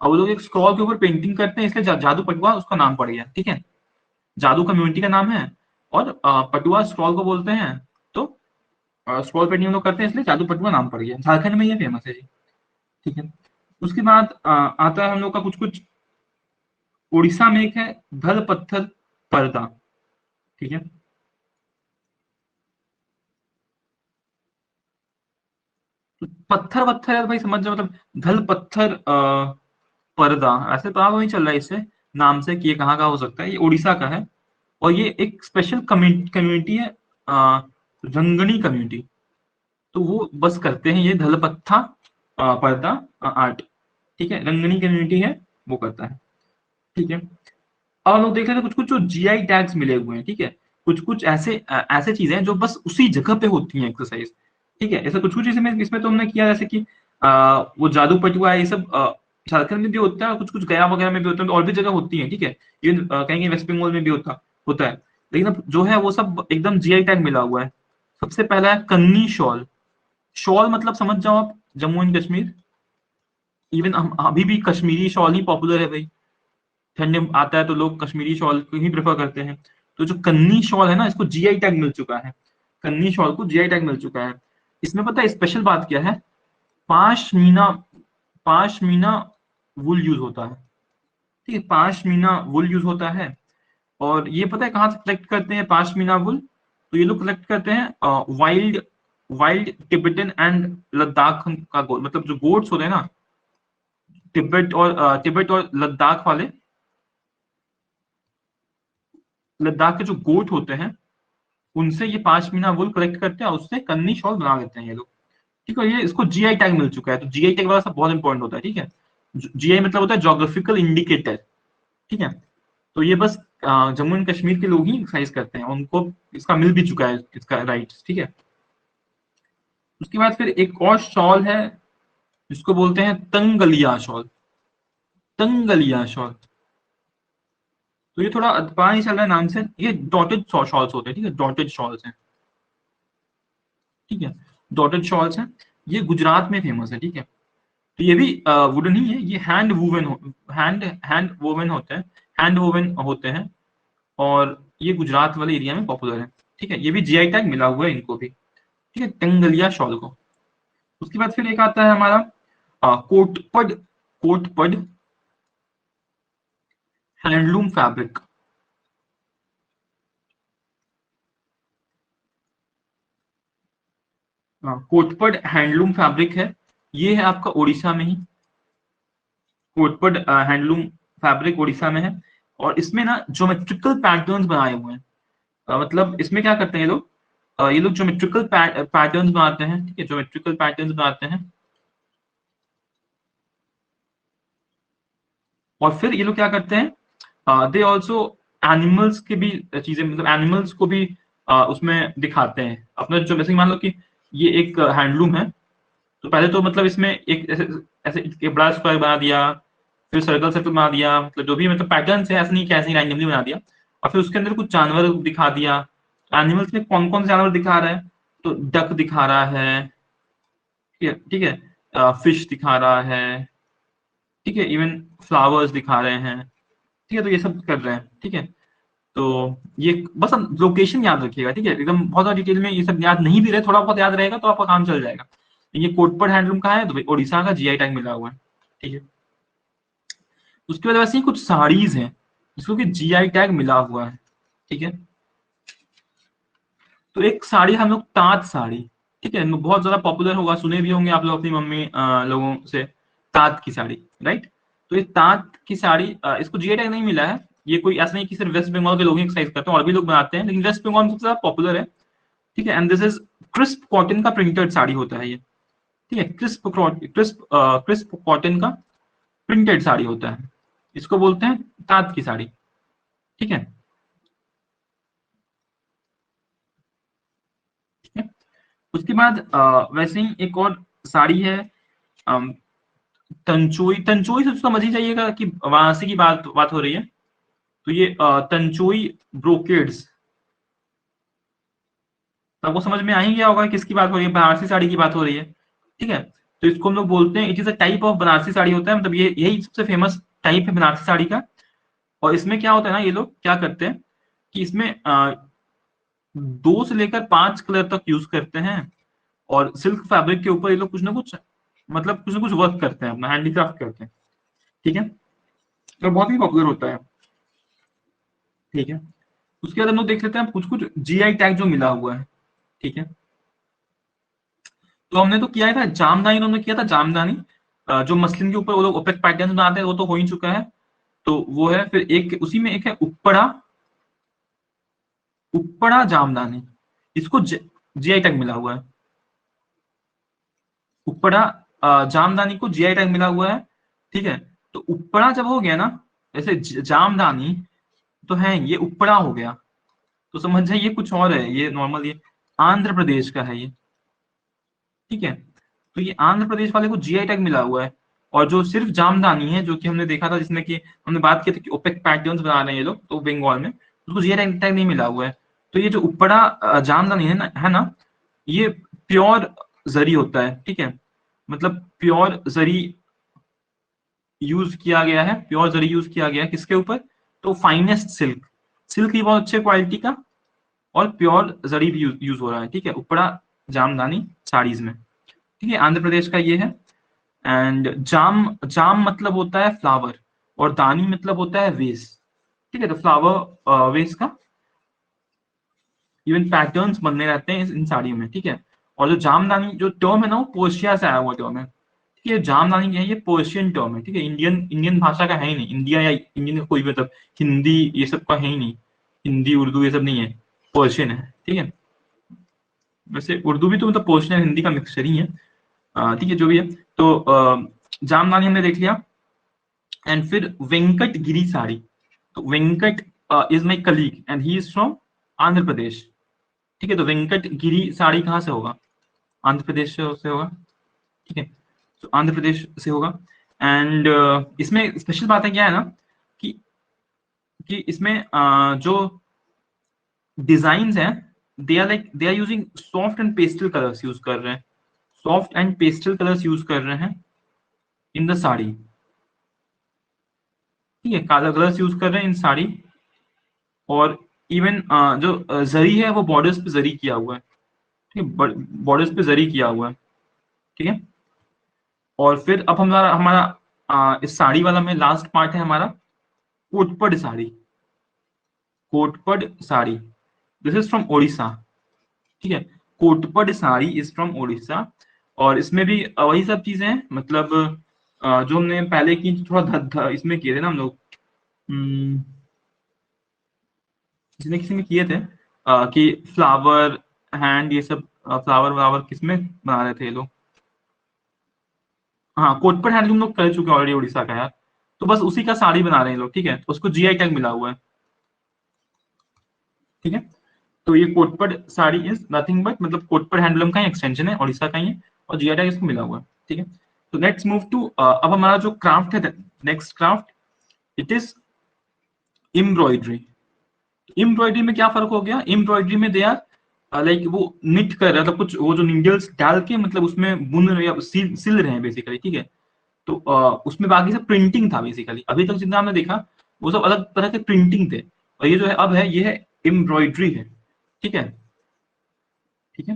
और वो लोग एक स्क्रॉल के ऊपर पेंटिंग करते हैं, इसलिए जादू पटुआ उसका नाम पड़ गया, ठीक है। जादू कम्युनिटी का नाम है, और पटुआ स्क्रॉल को बोलते हैं। तो स्क्रॉल पेंटिंग लोग करते हैं, इसलिए जादू पटुआ नाम पड़ गया, झारखंड में ये फेमस है जी, ठीक है। उसके बाद आता है हम लोग का कुछ कुछ, उड़ीसा में एक है धल पत्थर पर्दा, ठीक है। तो पत्थर वत्थर यार भाई समझ जाओ, मतलब धल पत्थर पर्दा, ऐसे पता तो नहीं चल रहा है इससे नाम से कि ये कहाँ का हो सकता है। ये उड़ीसा का है, और ये एक स्पेशल कम्युनिटी है, रंगनी कम्युनिटी। तो वो बस करते हैं ये धलपत्था पर्दा आर्ट, ठीक है। रंगनी कम्युनिटी है, वो करता है, ठीक है। अब हम लोग देख लेते हैं कुछ कुछ जो जीआई टैग्स मिले हुए हैं, ठीक है। कुछ कुछ ऐसे ऐसे चीजें हैं जो बस उसी जगह पे होती हैं एक्सरसाइज, ठीक है। ऐसा कुछ कुछ इसमें इसमें तो हमने किया, जैसे कि वो जादू पटुआ ये सब झारखंड में भी होता है, कुछ कुछ गया वगैरह में भी होता है, तो और भी जगह होती है, ठीक है। इवन कहीं वेस्ट बंगाल में भी होता होता है। लेकिन अब जो है वो सब एकदम जीआई टैग मिला हुआ है। सबसे पहला है कन्नी शॉल। शॉल मतलब समझ जाओ आप, जम्मू एंड कश्मीर। इवन हम अभी भी कश्मीरी शॉल ही पॉपुलर है भाई, ठंड में आता है तो लोग कश्मीरी शॉल को ही प्रेफर करते हैं। तो जो कन्नी शॉल है ना, इसको जीआई टैग मिल चुका है, कन्नी शॉल को जीआई टैग मिल चुका है। इसमें पता है स्पेशल बात क्या है? पांच मीना, पांच मीना वुल यूज होता है, ठीक है। पांच मीना वुल यूज होता है। और ये पता है कहाँ से कलेक्ट करते हैं पांच मीना वुल? तो ये लोग कलेक्ट करते हैं wild, wild Tibetan and Ladakh का गोट, मतलब जो गोट्स होते हैं ना, तिब्बत और लद्दाख वाले, लद्दाख के जो गोट होते हैं उनसे ये पांच मीना वुल कलेक्ट करते हैं, और उससे कन्नी शॉल बना लेते हैं ये लोग, ठीक है। ये इसको जीआई टैग मिल चुका है, तो जीआई टैग वाला सब बहुत इंपॉर्टेंट होता है, ठीक है। जीआई मतलब होता है जोग्राफिकल इंडिकेटर, ठीक है। तो ये बस जम्मू एंड कश्मीर के लोग ही एक्सरसाइज करते हैं, उनको इसका मिल भी चुका है इसका राइट, ठीक है। उसके बाद फिर एक और शॉल है जिसको बोलते हैं तंगलिया शॉल, तंगलिया शॉल। तो ये थोड़ा पता नहीं चल रहा है नाम से, ये डॉटेड शॉल्स होते हैं, ठीक है, डॉटेड शॉल्स हैं, ठीक है। डॉटेड शॉल्स हैं, ये गुजरात में फेमस है, ठीक है। तो ये भी वुडन ही है, ये hand woven hand hand woven होते हैं, हैंड वोवन होते हैं। और ये गुजरात वाले एरिया में पॉपुलर है, ठीक है। ये भी जीआई टैग मिला हुआ है इनको भी, ठीक है, तंगलिया शॉल को। उसके बाद फिर एक आता है हमारा कोटपड, कोटपड हैंडलूम फैब्रिक। कोटपड हैंडलूम फैब्रिक है, ये है आपका उड़ीसा में ही। कोटपड हैंडलूम फैब्रिक उड़ीसा में है, और इसमें ना ज्योमेट्रिकल पैटर्न्स बनाए हुए हैं। मतलब इसमें क्या करते हैं ये लोग, ये लोग ज्योमेट्रिकल पैटर्न्स बनाते हैं, ठीक है, ज्योमेट्रिकल पैटर्न्स बनाते हैं। और फिर ये लोग क्या करते हैं, दे ऑल्सो एनिमल्स के भी चीजें, मतलब एनिमल्स को भी उसमें दिखाते हैं अपना। जो जैसे मान लो कि ये एक हैंडलूम है, तो पहले तो मतलब इसमें एक ऐसे ऐसे एक बड़ा स्क्वायर बना दिया, फिर सर्कल सर्कल बना दिया, मतलब जो भी मतलब पैटर्न है, ऐसे नहीं कि ऐसे ही रैंडमली बना दिया। और फिर उसके अंदर कुछ जानवर दिखा दिया। एनिमल्स में कौन कौन से जानवर दिखा रहा है, तो डक दिखा रहा है, ठीक है, ठीक है, फिश दिखा रहा है, ठीक है, इवन फ्लावर्स दिखा रहे हैं, ठीक है, तो ये सब कर रहे हैं, ठीक है। तो ये बस हम लोकेशन याद रखिएगा, ठीक है, एकदम बहुत ज्यादा डिटेल में ये सब याद नहीं भी रहे, थोड़ा बहुत याद रहेगा तो आपका काम चल जाएगा। ये कोटपड हैंडलूम का है, तो भाई उड़ीसा का जीआई टैग मिला हुआ है, ठीक है। उसके बाद वैसे ही कुछ साड़ीज हैं जिसको कि जीआई टैग मिला हुआ है, ठीक है। तो एक साड़ी हम लोग ताँत साड़ी, ठीक है, बहुत ज्यादा पॉपुलर होगा, सुने भी होंगे आप लोग अपनी मम्मी लोगों से, ताँत की साड़ी, राइट। तो ये ताँत की साड़ी, इसको जीआई टैग नहीं मिला है। ये कोई ऐसा नहीं कि सिर्फ वेस्ट बंगाल के लोग ही एक्सरसाइज करते हैं, और भी लोग बनाते हैं, लेकिन वेस्ट बंगाल में सबसे ज्यादा पॉपुलर है, ठीक है। And this is crisp cotton का प्रिंटेड साड़ी होता है ये, ठीक है, क्रिस्प क्रिस्प क्रिस्प कॉटन का प्रिंटेड साड़ी होता है, इसको बोलते हैं ताँत की साड़ी, ठीक है, ठीक है। उसके बाद वैसे ही एक और साड़ी है, अम, तंचोई। तंचोई से तो समझ ही जाइएगा कि वाराणसी की बात बात हो रही है। तो ये तंचोई ब्रोकेड्स, तो आपको समझ में आ ही गया होगा किसकी बात हो रही है, बनारसी साड़ी की बात हो रही है, ठीक है। तो इसको हम लोग बोलते हैं, it is a type of Banarasi sari होता है, मतलब ये यही सबसे फेमस टाइप है बनारसी साड़ी का। और इसमें क्या होता है ना, ये लोग क्या करते हैं कि इसमें 2 से लेकर 5 कलर तक यूज करते हैं, और सिल्क फैब्रिक के ऊपर ये लोग कुछ ना कुछ, मतलब कुछ ना कुछ वर्क करते हैं, अपना हैंडीक्राफ्ट करते हैं, ठीक है। तो बहुत ही पॉपुलर होता है, ठीक है। उसके बाद हम लोग देख लेते हैं कुछ कुछ जीआई टैग जो मिला हुआ है, ठीक है। तो हमने तो किया ही था जामदानी, उन्होंने किया था जामदानी, जो मसलिन के ऊपर वो लोग ओपेक पैटर्न बनाते हैं, वो तो हो ही चुका है। तो वो है, फिर एक उसी में एक है उपड़ा, उपड़ा जामदानी, इसको जीआई टैग मिला हुआ है। उपड़ा जामदानी को जीआई टैग मिला हुआ है, ठीक है। तो उपड़ा जब हो गया ना, जैसे जामदानी तो है, ये उपड़ा हो गया, तो समझ जाइए कुछ और है, ये नॉर्मल ये आंध्र प्रदेश का है ये, ठीक है। तो ये आंध्र प्रदेश वाले को जीआई टैग मिला हुआ है। और जो सिर्फ जामदानी है, जो कि हमने देखा था, जिसमें कि हमने बात की थी कि ओपेक पैटर्न्स बना रहे हैं ये लोग, तो बंगाल में उसको जीआई टैग नहीं मिला हुआ है। तो ये जो उपड़ा जामदानी है ना, ये प्योर जरी होता है, ठीक है, मतलब प्योर जरी यूज किया गया है, प्योर जरी यूज किया गया है किसके ऊपर, तो फाइनेस्ट सिल्क, सिल्क भी बहुत अच्छे क्वालिटी का, और प्योर जरी भी यूज हो रहा है, ठीक है, उपड़ा जामदानी साड़ीज में, ठीक है, आंध्र प्रदेश का ये है। एंड जाम, जाम मतलब होता है फ्लावर, और दानी मतलब होता है वेस, ठीक है। तो फ्लावर वेस का इवन पैटर्न्स बनने रहते हैं इन साड़ियों में, ठीक है। और जो जामदानी जो टर्म है ना, वो पर्शिया से आया हुआ टर्म है, ठीक है। जामदानी क्या है, ये पर्शियन टर्म है, ठीक है, इंडियन इंडियन भाषा का है ही नहीं, इंडिया या इंडियन का कोई मतलब हिंदी ये सब का है ही नहीं, हिंदी उर्दू ये सब नहीं है, पर्शियन है, ठीक है। वैसे उर्दू भी तो मतलब पर्शियन हिंदी का मिक्सचर ही है, ठीक है, जो भी है। तो जामदानी हमने देख लिया। एंड फिर वेंकट गिरी साड़ी, तो Venkat is my colleague and he is from Andhra Pradesh, ठीक है। तो वेंकट गिरी साड़ी कहाँ से होगा, आंध्र प्रदेश से होगा, ठीक है, तो आंध्र प्रदेश से होगा। एंड इसमें स्पेशल बात है क्या है ना, कि इसमें जो डिजाइन हैं, they are using soft and pastel colours use कर रहे हैं, soft and pastel colours use कर रहे हैं इन द साड़ी, ठीक है, काला कलर्स यूज कर रहे हैं इन साड़ी। और इवन जो जरी है वो बॉर्डर्स पे जरी किया हुआ है, ठीक है, बॉर्डर्स पे जरी किया हुआ है, ठीक है। और फिर अब हमारा हमारा इस साड़ी वाला में लास्ट पार्ट है हमारा Kotpad sari, Kotpad sari, this is from Odisha, ठीक है। Kotpad sari is from Orissa. और इसमें भी वही सब चीजें हैं, मतलब जो हमने पहले की थोड़ा इसमें किए थे ना हम लोग, जिसने किसी में किए थे कि फ्लावर हैंड ये सब, फ्लावर व्लावर किसमें बना रहे थे ये लोग। हाँ, कोटपड हैंडलूम लोग कर चुके हैं ऑलरेडी उड़ीसा का यार। तो बस उसी का साड़ी बना रहे हैं लोग, ठीक है, तो उसको जीआई टैग मिला हुआ है। ठीक है, तो ये कोटपड साड़ी इज नथिंग बट, मतलब कोटपड हैंडलूम का ही एक्सटेंशन है, उड़ीसा का ही है, और जीआई टैग इसको मिला हुआ है। ठीक है, तो लेट्स मूव टू, अब हमारा जो क्राफ्ट है, next craft, it is embroidery. Embroidery में क्या फर्क हो गया, एम्ब्रॉयडरी में दे आर लाइक वो निट कर रहा था कुछ, वो जो नीडल्स डाल के मतलब उसमें बुन रहे या सिल रहे हैं बेसिकली। ठीक है, तो उसमें बाकी सब प्रिंटिंग था बेसिकली, अभी तक जितना हमने देखा वो सब अलग तरह के प्रिंटिंग थे, और ये जो है अब है, ये है एम्ब्रॉयडरी है। ठीक है, ठीक है,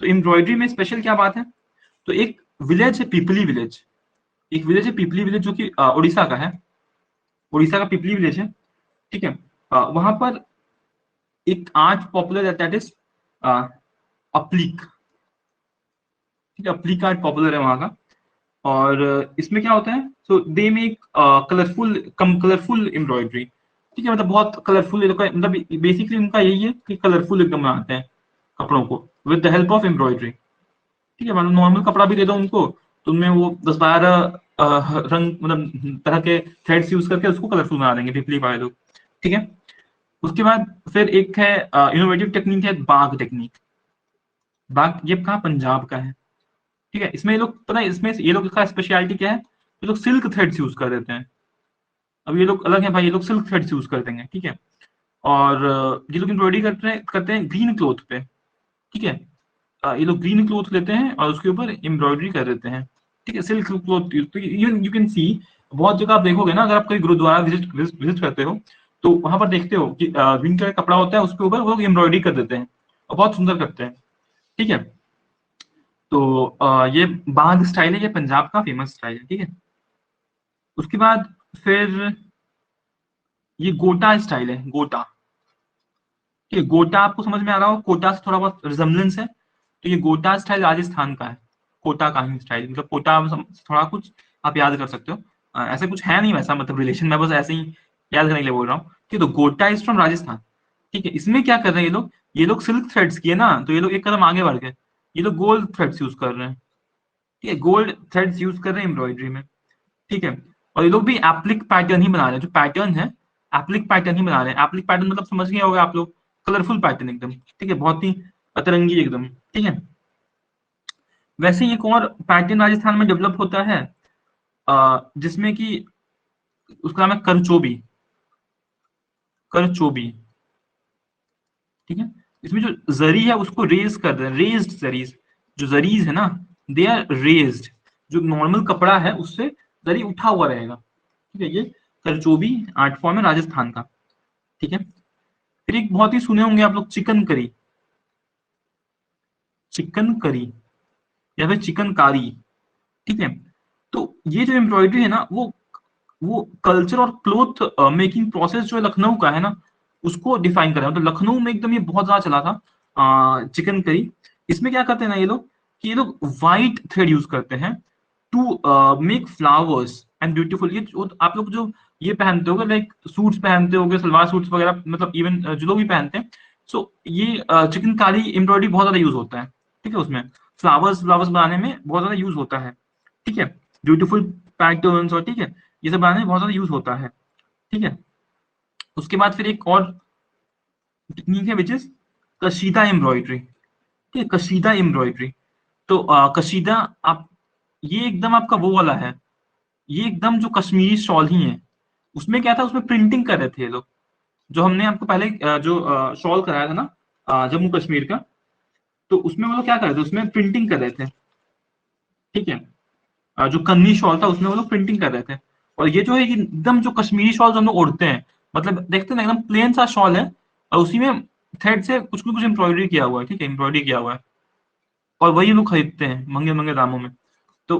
तो एम्ब्रॉयडरी में स्पेशल क्या बात है, तो एक विलेज है पिपली विलेज, एक विलेज है पिपली विलेज जो कि उड़ीसा का है, उड़ीसा का पिपली विलेज है। ठीक है, वहां पर एक आर्ट पॉपुलर है, दैट इज अप्लिक। ठीक है, अप्लिक आर्ट पॉपुलर है वहां का। और इसमें क्या होता है, so they make colourful colourful embroidery. ठीक है, मतलब बहुत कलरफुल, मतलब बेसिकली उनका यही है कि कलरफुल एकदम बनाते हैं कपड़ों को with the help of embroidery. ठीक है, मतलब नॉर्मल कपड़ा भी दे दो उनको तो उनमें वो 10-12 रंग, मतलब तरह के थ्रेड्स यूज करके उसको कलरफुल बना देंगे पिपली वाले लोग। ठीक है, उसके बाद फिर एक है इनोवेटिव टेक्निक है बाग टेक्निक। बाग ये कहाँ, पंजाब का है। ठीक है, इसमें ये लोग पता है, इसमें ये लोग का स्पेशलिटी क्या है, ये लोग सिल्क थ्रेड्स यूज कर देते हैं। अब ये लोग अलग है भाई, ये लोग सिल्क थ्रेड्स यूज कर देंगे। ठीक है, और ये लोग एम्ब्रॉयडरी करते हैं ग्रीन क्लोथ पे। ठीक है, ये लोग ग्रीन क्लोथ लेते हैं और उसके ऊपर एम्ब्रॉयडरी कर देते हैं। ठीक है, सिल्क क्लोथ, तो यू कैन सी बहुत जगह आप देखोगे ना, अगर आप कोई गुरुद्वारा विजिट करते हो तो वहां पर देखते हो कि ग्रीन कलर का कपड़ा होता है, उसके ऊपर वो लोग एम्ब्रॉयडरी कर देते हैं और बहुत सुंदर करते हैं। ठीक है, तो ये बाग स्टाइल है, ये पंजाब का फेमस स्टाइल है। ठीक है, उसके बाद फिर ये गोटा स्टाइल है, गोटा। ठीक है, गोटा आपको समझ में आ रहा हो, कोटा से थोड़ा बहुत रिजम्बलेंस है, तो ये गोटा स्टाइल राजस्थान का है। कोटा का ही स्टाइल, मतलब कोटा थोड़ा कुछ आप याद कर सकते हो, ऐसे कुछ है नहीं वैसा, मतलब रिलेशन में, बस ऐसे ही याद करने के लिए बोल रहा हूँ। ठीक है, तो गोटा इज फ्रॉम राजस्थान। ठीक है, इसमें क्या कर रहे हैं ये लोग सिल्क थ्रेड्स किए ना, तो ये लोग एक कदम आगे बढ़ गए, ये लोग गोल्ड थ्रेड्स यूज कर रहे हैं। ठीक है, गोल्ड थ्रेड्स यूज कर रहे हैं एम्ब्रॉयडरी में। ठीक है, और ये लोग भी एप्लिक पैटर्न ही बना रहे हैं, जो पैटर्न है एप्लिक पैटर्न ही बना रहे हैं। एप्लिक पैटर्न मतलब समझ गए होगा आप लोग, कलरफुल पैटर्न एकदम। ठीक है, बहुत ही अतरंगी एकदम। ठीक है, वैसे ही एक और पैटर्न राजस्थान में डेवलप होता है, जिसमें कि उसका नाम है करचोबी। करचोबी, ठीक है, इसमें जो जरी है उसको रेज कर रहे हैं, रेज्ड जरीज, जो जरीज है ना, दे आर रेज्ड। जो नॉर्मल कपड़ा है उससे जरी उठा हुआ रहेगा। ठीक है, ये करचोबी आर्ट फॉर्म है राजस्थान का। ठीक है, फिर एक बहुत ही सुने होंगे आप लोग, चिकन करी। चिकन करी या फिर चिकन कारी। ठीक है, तो ये जो एम्ब्रॉयडरी है ना, वो कल्चर और क्लोथ मेकिंग प्रोसेस जो लखनऊ का है ना, उसको डिफाइन कर रहा है। तो लखनऊ में एकदम ये बहुत ज्यादा चला था चिकन करी। इसमें क्या करते हैं ना ये लोग, कि ये लोग व्हाइट थ्रेड यूज करते हैं to make flowers and beautiful. ये आप लोग जो ये पहनते होगे, लाइक सूट्स पहनते होगे, सलवार सूट्स वगैरह, मतलब इवन जो लोग भी पहनते हैं, सो ये चिकनकारी एम्ब्रॉयडरी बहुत ज्यादा यूज होता है। ठीक है, उसमें फ्लावर्स फ्लावर्स बनाने में बहुत ज्यादा यूज होता है। ठीक है, ब्यूटीफुल पैटर्न्स, और ठीक है, ये सब बनाने में बहुत ज्यादा यूज होता है। ठीक है, उसके बाद फिर एक और टेक्निक है विच इज कशीदा एम्ब्रॉयडरी। ठीक है, कशीदा एम्ब्रॉयडरी, तो कशीदा आप, ये एकदम आपका वो वाला है, ये एकदम जो कश्मीरी शॉल ही है। उसमें क्या था, उसमें प्रिंटिंग कर रहे थे ये लोग, जो हमने आपको पहले जो शॉल कराया था ना जम्मू कश्मीर का, तो उसमें वो लोग क्या कर रहे थे, उसमें प्रिंटिंग कर रहे थे। ठीक है, जो कन्नी शॉल था उसमें वो लोग प्रिंटिंग कर रहे थे। और ये जो है, ये एकदम जो कश्मीरी शॉल जो हम लोग ओढ़ते हैं, मतलब देखते हैं ना, एकदम प्लेन सा शॉल है और उसी में थ्रेड से कुछ कुछ एम्ब्रॉयडरी किया हुआ है। ठीक है, एम्ब्रॉयडरी किया हुआ है, और वही लोग खरीदते हैं महंगे महंगे दामों में। तो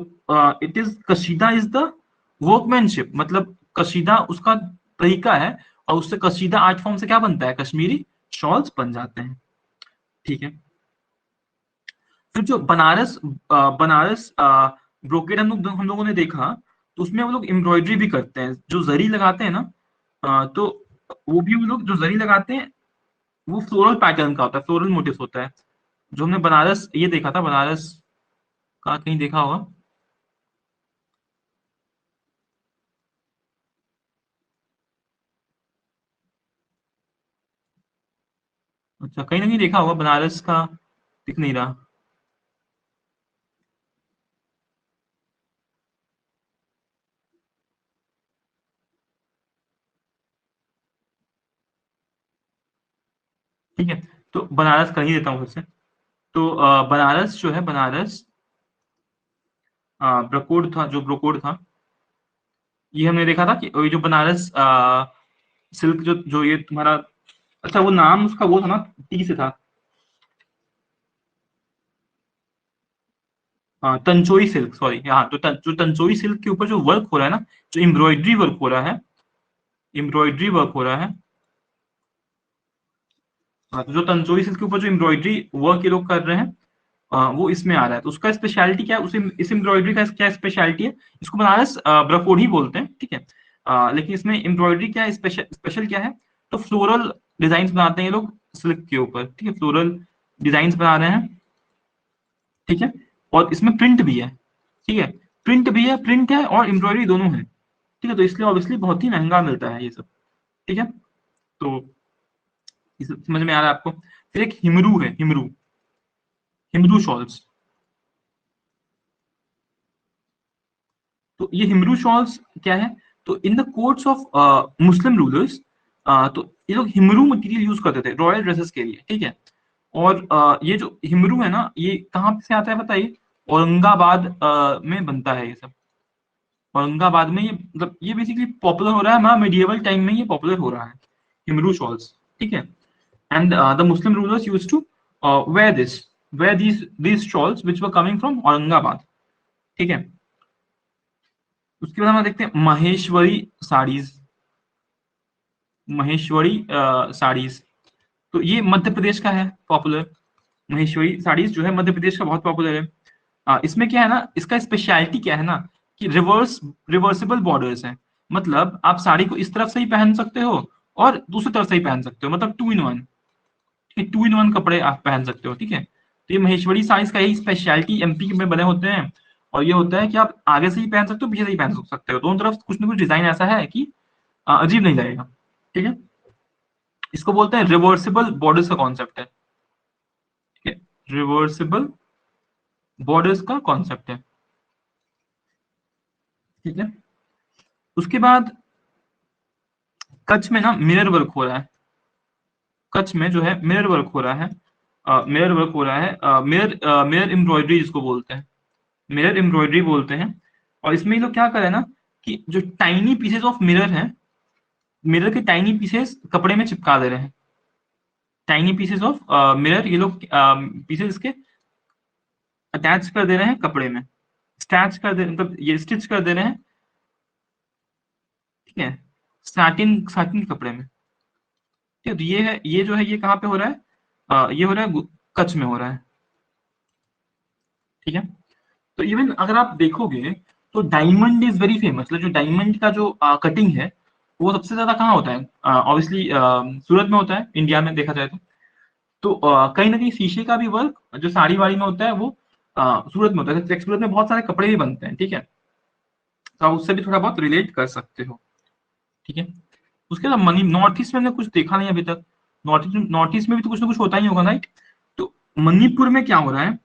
it is kashida is the workmanship, मतलब कशीदा उसका तरीका है, और उससे कशीदा आर्ट फॉर्म से क्या बनता है, कश्मीरी शॉल्स बन जाते हैं। ठीक है, तो जो बनारस बनारस ब्रोकेड हम लोगों ने देखा, तो उसमें वो लोग एम्ब्रॉयडरी भी करते हैं, जो जरी लगाते हैं ना, तो वो भी वो लोग जो जरी लगाते हैं वो फ्लोरल पैटर्न का होता है, फ्लोरल मोटिव होता है। जो हमने बनारस ये देखा था, बनारस का कहीं देखा होगा। अच्छा, कहीं ना कहीं देखा होगा बनारस का, दिख नहीं रहा। ठीक है, तो बनारस कर ही देता हूँ फिर से। तो बनारस जो है, बनारस ब्रोकोड था, जो ब्रोकोड था, ये हमने देखा था कि ये जो बनारस सिल्क, जो जो ये तुम्हारा, अच्छा वो नाम उसका वो था ना, टी से था। हाँ, तंचोई सिल्क, सॉरी। हाँ, तो जो तंचोई सिल्क के ऊपर जो वर्क हो रहा है ना, जो एम्ब्रॉयडरी वर्क हो रहा है, एम्ब्रॉयडरी वर्क हो रहा है। हाँ, तो जो तंचोई सिल्क के ऊपर जो एम्ब्रॉयडरी वर्क ये लोग कर रहे हैं, वो इसमें आ रहा है। तो उसका स्पेशलिटी क्या है, उसे इस एम्ब्रॉयडरी का क्या स्पेशलिटी है? इसको बनारस ब्रोकोडी बोलते हैं, ठीक है। लेकिन इसमें एम्ब्रॉयडरी क्या है, स्पेशल स्पेशल क्या है? तो फ्लोरल डिजाइन बनाते हैं ये लोग सिल्क के ऊपर, ठीक है, फ्लोरल डिजाइन बना रहे हैं, ठीक है। और इसमें प्रिंट भी है, ठीक है, प्रिंट भी है, प्रिंट है और एम्ब्रॉयडरी दोनों है, ठीक है। तो इसलिए ऑब्वियसली बहुत ही महंगा मिलता है ये सब, ठीक है। तो इस समझ में आ रहा है आपको? फिर एक हिमरू है, हिमरू, हिमरू शॉल्स। तो ये हिमरू शॉल्स क्या है? तो in the courts of Muslim rulers, तो ये लोग हिमरू मटेरियल यूज करते थे रॉयल ड्रेसेस के लिए, ठीक है। और ये जो हिमरू है ना, ये कहाँ से आता है बताइए? औरंगाबाद में बनता है ये सब। औरंगाबाद में ये, मतलब ये बेसिकली पॉपुलर हो रहा है, हमारा medieval टाइम में ये पॉपुलर हो रहा है, हिमरू शॉल्स, ठीक है। And the Muslim rulers used to wear this wear these shawls which were coming from Aurangabad, ठीक है। उसके बाद हम देखते हैं महेश्वरी साड़ीज, महेश्वरी साड़ीज। तो ये मध्य प्रदेश का है पॉपुलर, महेश्वरी साड़ीज जो है मध्य प्रदेश का बहुत पॉपुलर है। इसमें क्या है ना, इसका स्पेशलिटी क्या है ना, कि रिवर्सिबल बॉर्डर्स हैं। मतलब आप साड़ी को इस तरफ से ही पहन सकते हो और दूसरी तरफ से ही पहन सकते हो, मतलब two in one, two in one कपड़े आप पहन सकते हो, ठीक है। तो ये महेश्वरी साड़ीज का यही स्पेशलिटी एमपी में बने होते हैं। और ये होता है कि आप आगे से ही पहन सकते हो, पीछे से ही पहन सकते हो, दोनों तरफ कुछ ना कुछ डिजाइन ऐसा है कि अजीब नहीं लगेगा, ठीक है। इसको बोलते हैं रिवर्सिबल बॉर्डर्स का कॉन्सेप्ट है, ठीक है, रिवर्सिबल बॉर्डर्स का कॉन्सेप्ट है, ठीक है। उसके बाद कच्छ में ना मिरर वर्क हो रहा है, कच्छ में जो है मिरर वर्क हो रहा है, मिरर वर्क हो रहा है, मिरर एम्ब्रॉयडरी जिसको बोलते हैं, मिरर एम्ब्रॉयडरी बोलते हैं। और इसमें ये लोग क्या करें ना, कि जो टाइनी पीसेस ऑफ मिरर हैं, मिरर के टाइनी पीसेस कपड़े में चिपका दे रहे हैं, टाइनी पीसेस ऑफ मिरर, ये लोग पीसेस इसके अटैच कर दे रहे हैं कपड़े में, स्टैच कर दे, मतलब ये स्टिच कर दे रहे हैं, ठीक है, साटिन साटिन कपड़े में, ठीक है। तो ये है, ये जो है ये कहाँ पे हो रहा है? ये हो रहा है कच्छ में हो रहा है, ठीक है। तो इवन अगर आप देखोगे तो डायमंड इज वेरी फेमस, मतलब जो डायमंड का जो कटिंग है वो सबसे ज्यादा कहाँ होता है? ऑब्वियसली सूरत में होता है, इंडिया में देखा जाए तो। तो कहीं ना कहीं शीशे का भी वर्क जो साड़ी वाड़ी में होता है वो सूरत में होता है। सूरत में बहुत सारे कपड़े भी बनते हैं, ठीक है। तो आप उससे भी थोड़ा बहुत रिलेट कर सकते हो, ठीक है। उसके अलावा मनी नॉर्थ ईस्ट में हमने कुछ देखा नहीं अभी तक। नॉर्थ ईस्ट में भी तो कुछ ना कुछ होता ही होगा, राइट? तो मणिपुर में क्या हो रहा है,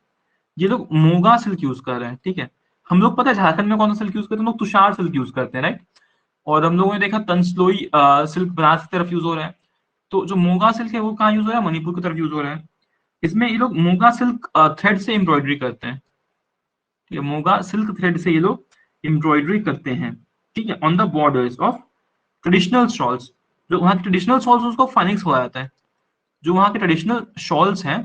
ये लोग मोगा सिल्क यूज कर रहे हैं, ठीक है। हम लोग पता है झारखंड में कौन सा सिल्क यूज करते हैं? हम लोग तुषार सिल्क यूज करते हैं, राइट। और हम लोगों ने देखा तंसलोई सिल्क बनारस की तरफ यूज हो रहा है। तो जो मोगा सिल्क है वो कहाँ यूज हो रहा है? मणिपुर की तरफ यूज हो रहा है। इसमें ये लोग मोगा सिल्क थ्रेड से एम्ब्रॉयडरी करते हैं, ठीक है, मोगा सिल्क थ्रेड से ये लोग एम्ब्रॉयडरी करते हैं, ठीक है, on the borders of traditional shawls. जो वहाँ के ट्रेडिशनल शॉल्स उसको फानिक्स बोला जाता है, जो वहाँ के ट्रेडिशनल शॉल्स हैं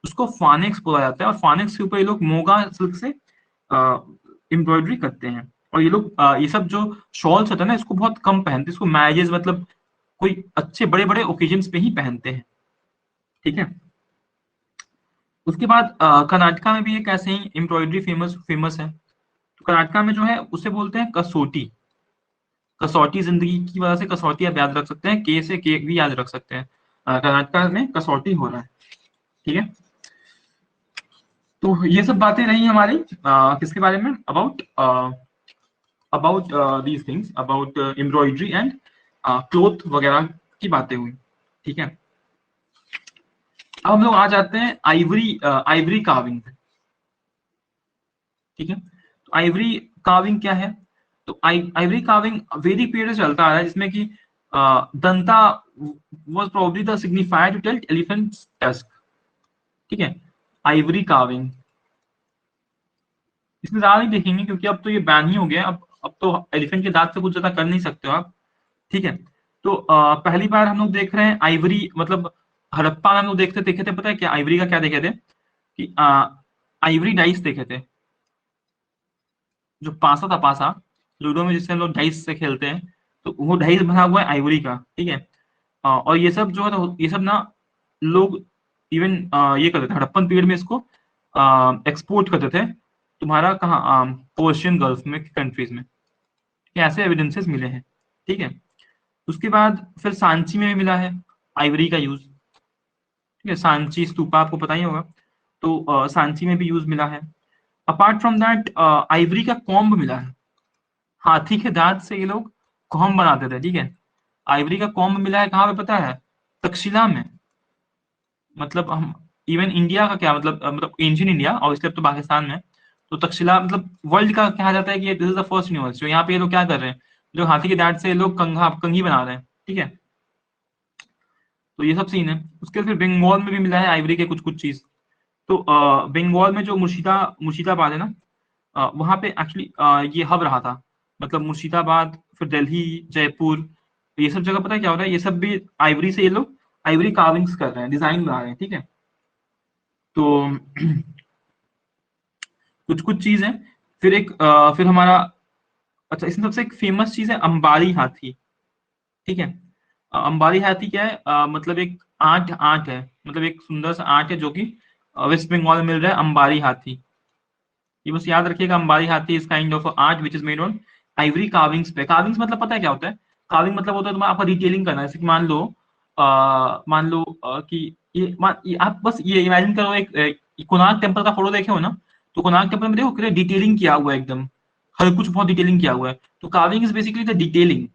उसको फानिक्स बोला जाता है। और फानिक्स के ऊपर ये लोग मोगा सिल्क से एम्ब्रॉयडरी करते हैं। और ये लोग ये सब जो शॉल्स होता है ना, इसको बहुत कम पहनते हैं, इसको मैरिजेस, मतलब कोई अच्छे बड़े बड़े ओकेजन्स पे ही पहनते हैं, ठीक है। उसके बाद कर्नाटका में भी एक ऐसे ही एम्ब्रॉयडरी फेमस फेमस है। तो कर्नाटका में जो है उसे बोलते हैं कसौटी। कसौटी जिंदगी की वजह से कसौटी आप याद रख सकते हैं, के से के भी याद रख सकते हैं। कर्नाटका में कसौटी हो रहा है, ठीक है। तो ये सब बातें रही हमारी किसके बारे में, about about these things, about embroidery and cloth वगैरह की बातें हुई, ठीक है। अब हम लोग आ जाते हैं आइवरी आइवरी कार्विंग पे, ठीक है। तो आइवरी कार्विंग क्या है? तो आइवरी कार्विंग वैदिक पीरियड से चलता आ रहा है, जिसमें कि danta was probably the signifier to tell elephant tusk, ठीक है। आइवरी कार्विंग इसमें ज्यादा नहीं देखेंगे क्योंकि अब तो ये बैन ही हो गया। अब तो एलिफेंट के दांत से कुछ ज्यादा कर नहीं सकते हो आप, ठीक है। तो पहली बार हम लोग देख रहे हैं आइवरी, मतलब हड़प्पा में हम लोग देखते देखे थे, पता है क्या आइवरी का क्या देखे थे कि आइवरी डाइस देखे थे। जो पासा था, पासा लूडो में जिससे हम लोग डाइस से खेलते हैं, तो वो डाइस बना हुआ है आइवरी का, ठीक है। और ये सब जो है तो ये सब ना लोग इवन ये करते थे हड़प्पन पीरियड में, इसको एक्सपोर्ट करते थे तुम्हारा कहाँ, पर्शियन गल्फ में कंट्रीज में। ये ऐसे एविडेंसेस मिले हैं, ठीक है। उसके बाद फिर सांची में भी मिला है आइवरी का यूज, ठीक है। सांची स्तूपा आपको पता ही होगा, तो सांची में भी यूज मिला है। अपार्ट फ्रॉम दैट आइवरी का कॉम्ब मिला है। हाथी के दांत से ये लोग कॉम्ब बनाते थे, ठीक है। आइवरी का कॉम्ब मिला है कहाँ पे पता है? तक्षशिला में। मतलब हम इवन इंडिया का क्या मतलब मतलब एंशियंट इंडिया और इसलिए अब तो पाकिस्तान में। तो तक्षशिला मतलब वर्ल्ड का कहा जाता है कि this is the first universe. जो यहाँ पे ये लोग क्या कर रहे हैं, जो हाथी के दांत से ये लोग कंघी बना रहे हैं, ठीक है। तो ये सब सीन है। उसके बाद फिर बंगाल में भी मिला है आइवरी के कुछ कुछ चीज। तो बंगाल में जो मुर्शिदाबाद है ना, वहां पे एक्चुअली ये हब रहा था। मतलब मुर्शिदाबाद, फिर दिल्ली, जयपुर, ये सब जगह पता है क्या हो रहा है, ये सब भी आइवरी से ये लोग आइवरी कार्विंग्स कर रहे हैं, डिजाइन बना रहे हैं, ठीक है। तो कुछ कुछ चीज है। फिर एक फिर हमारा, अच्छा इसमें सबसे एक फेमस चीज है अंबारी हाथी, ठीक है। अंबारी हाथी क्या है? मतलब एक आर्ट आर्ट है, मतलब एक सुंदर सा आर्ट है जो कि वेस्ट बंगाल में मिल रहा है, अंबारी हाथी। ये बस याद रखिएगा, अंबारी हाथी is kind of art which is made on Ivory carvings पे। कार्विंग्स मतलब पता है क्या होता है? कार्विंग मतलब होता है तुम्हें आपका डिटेलिंग करना है। जैसे कि मान लो कि ये आप बस ये इमेजिन करो, एक कोणार्क टेम्पल का फोटो देखे हो ना, तो कोणार्क टेम्पल में देखो कितना डिटेलिंग किया हुआ है एकदम, हर कुछ बहुत डिटेलिंग किया हुआ है। तो carving is basically the detailing,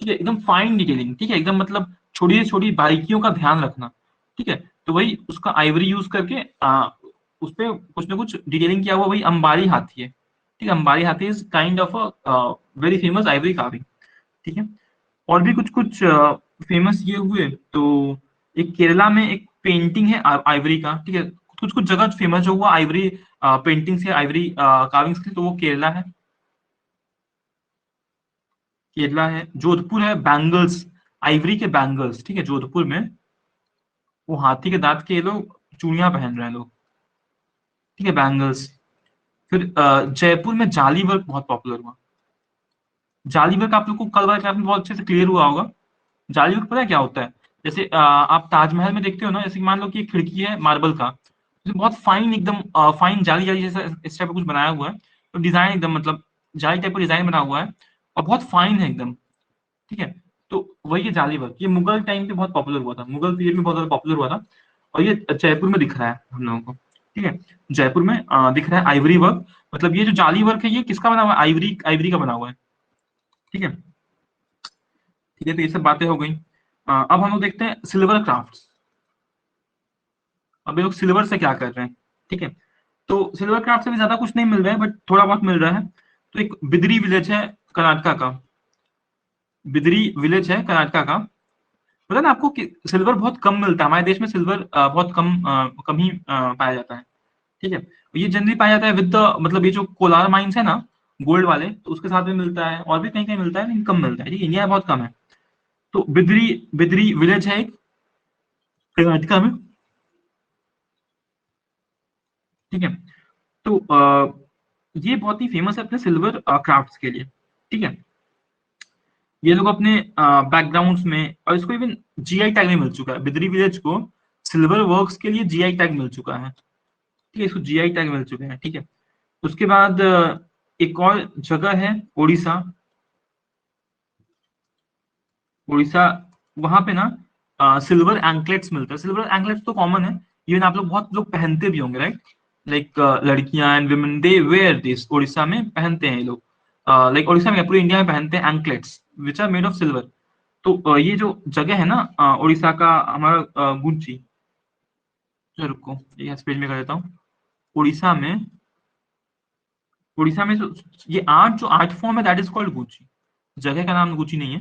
ठीक है, एकदम फाइन डिटेलिंग, ठीक है, एकदम मतलब छोटी से छोटी बारीकियों का ध्यान रखना, ठीक है। तो वही उसका आइवरी यूज करके उस पे कुछ ना कुछ डिटेलिंग किया हुआ, वही अंबारी हाथी है, ठीक है। अंबारी हाथी is kind of a very famous Ivory carving, ठीक है। और भी कुछ कुछ फेमस ये हुए तो एक केरला में एक पेंटिंग है आइवरी का, ठीक है। कुछ कुछ जगह फेमस जो हुआ आइवरी पेंटिंग से, आइवरी कार्विंग्स के, तो वो केरला है। केरला है, जोधपुर है, बैंगल्स, आइवरी के बैंगल्स, ठीक है, जोधपुर में वो हाथी के दांत के ये लोग चूड़ियां पहन रहे हैं लोग, ठीक है, बैंगल्स। फिर जयपुर में जाली वर्क बहुत पॉपुलर हुआ। जाली वर्क आप लोग को कल वाले क्लास में बहुत अच्छे से क्लियर हुआ होगा। जाली वर्क पता है क्या होता है? जैसे आप ताजमहल में देखते हो ना, जैसे कि मान लो कि एक खिड़की है मार्बल का, उसमें बहुत फाइन एकदम फाइन जाली जाली जैसा इस टाइप का कुछ बनाया हुआ है। तो डिजाइन एकदम मतलब जाली टाइप का डिजाइन बना हुआ है और बहुत फाइन है एकदम, ठीक है। तो वही है जाली वर्क। ये मुगल टाइम पे बहुत पॉपुलर हुआ था, मुगल पीरियड में बहुत ज्यादा पॉपुलर हुआ था। और ये जयपुर में दिख रहा है हम लोगों को, ठीक है। जयपुर में दिख रहा है आइवरी वर्क। मतलब ये जो जाली वर्क है ये किसका बना हुआ है? आइवरी आइवरी का बना हुआ है, ठीक है। ठीक है, तो ये सब बातें हो गई। अब हम लोग देखते हैं सिल्वर क्राफ्ट्स। अब ये लोग सिल्वर से क्या कर रहे हैं, ठीक है। तो सिल्वर क्राफ्ट से भी ज्यादा कुछ नहीं मिल रहा है, बट थोड़ा बहुत मिल रहा है। तो एक बिदरी विलेज है कर्नाटका का, बिदरी विलेज है कर्नाटका का। पता है ना आपको कि सिल्वर बहुत कम मिलता है हमारे देश में, सिल्वर बहुत कम ही पाया जाता है, ठीक है। ये जनरली पाया जाता है विद द, मतलब ये जो कोलार माइंस है ना गोल्ड वाले, तो उसके साथ में मिलता है, और भी कहीं कहीं मिलता है लेकिन कम मिलता है, ठीक है, इंडिया में बहुत कम है। तो बिदरी बिदरी विलेज है एक कर्नाटका में, ठीक है। तो ये बहुत ही फेमस है अपने सिल्वर क्राफ्ट्स के लिए, ठीक है। ये लोग अपने बैकग्राउंड्स में, और इसको इवन जीआई टैग भी मिल चुका है, बिदरी विलेज को सिल्वर वर्क्स के लिए जीआई टैग मिल चुका है, ठीक है, इसको जीआई टैग मिल चुके हैं। ठीक है, उसके बाद एक और जगह है उड़ीसा। उड़ीसा, वहां पे ना सिल्वर एंकलेट्स मिलते हैं। सिल्वर एंकलेट्स तो कॉमन है, इवन आप लोग बहुत लोग पहनते भी होंगे, राइट? लाइक लड़कियां and women they wear this, Orissa में पहनते हैं ये लोग। लाइक उड़ीसा में क्या, पूरे इंडिया में पहनते हैं anklets which are made of silver. तो ये जो जगह है ना उड़ीसा का, हमारा गुंची, जो रुको ये पेज में कर देता हूँ। उड़ीसा में, उड़ीसा में ये आर्ट, जो आर्ट फॉर्म है दैट इज कॉल्ड गुची। जगह का नाम गुची नहीं है,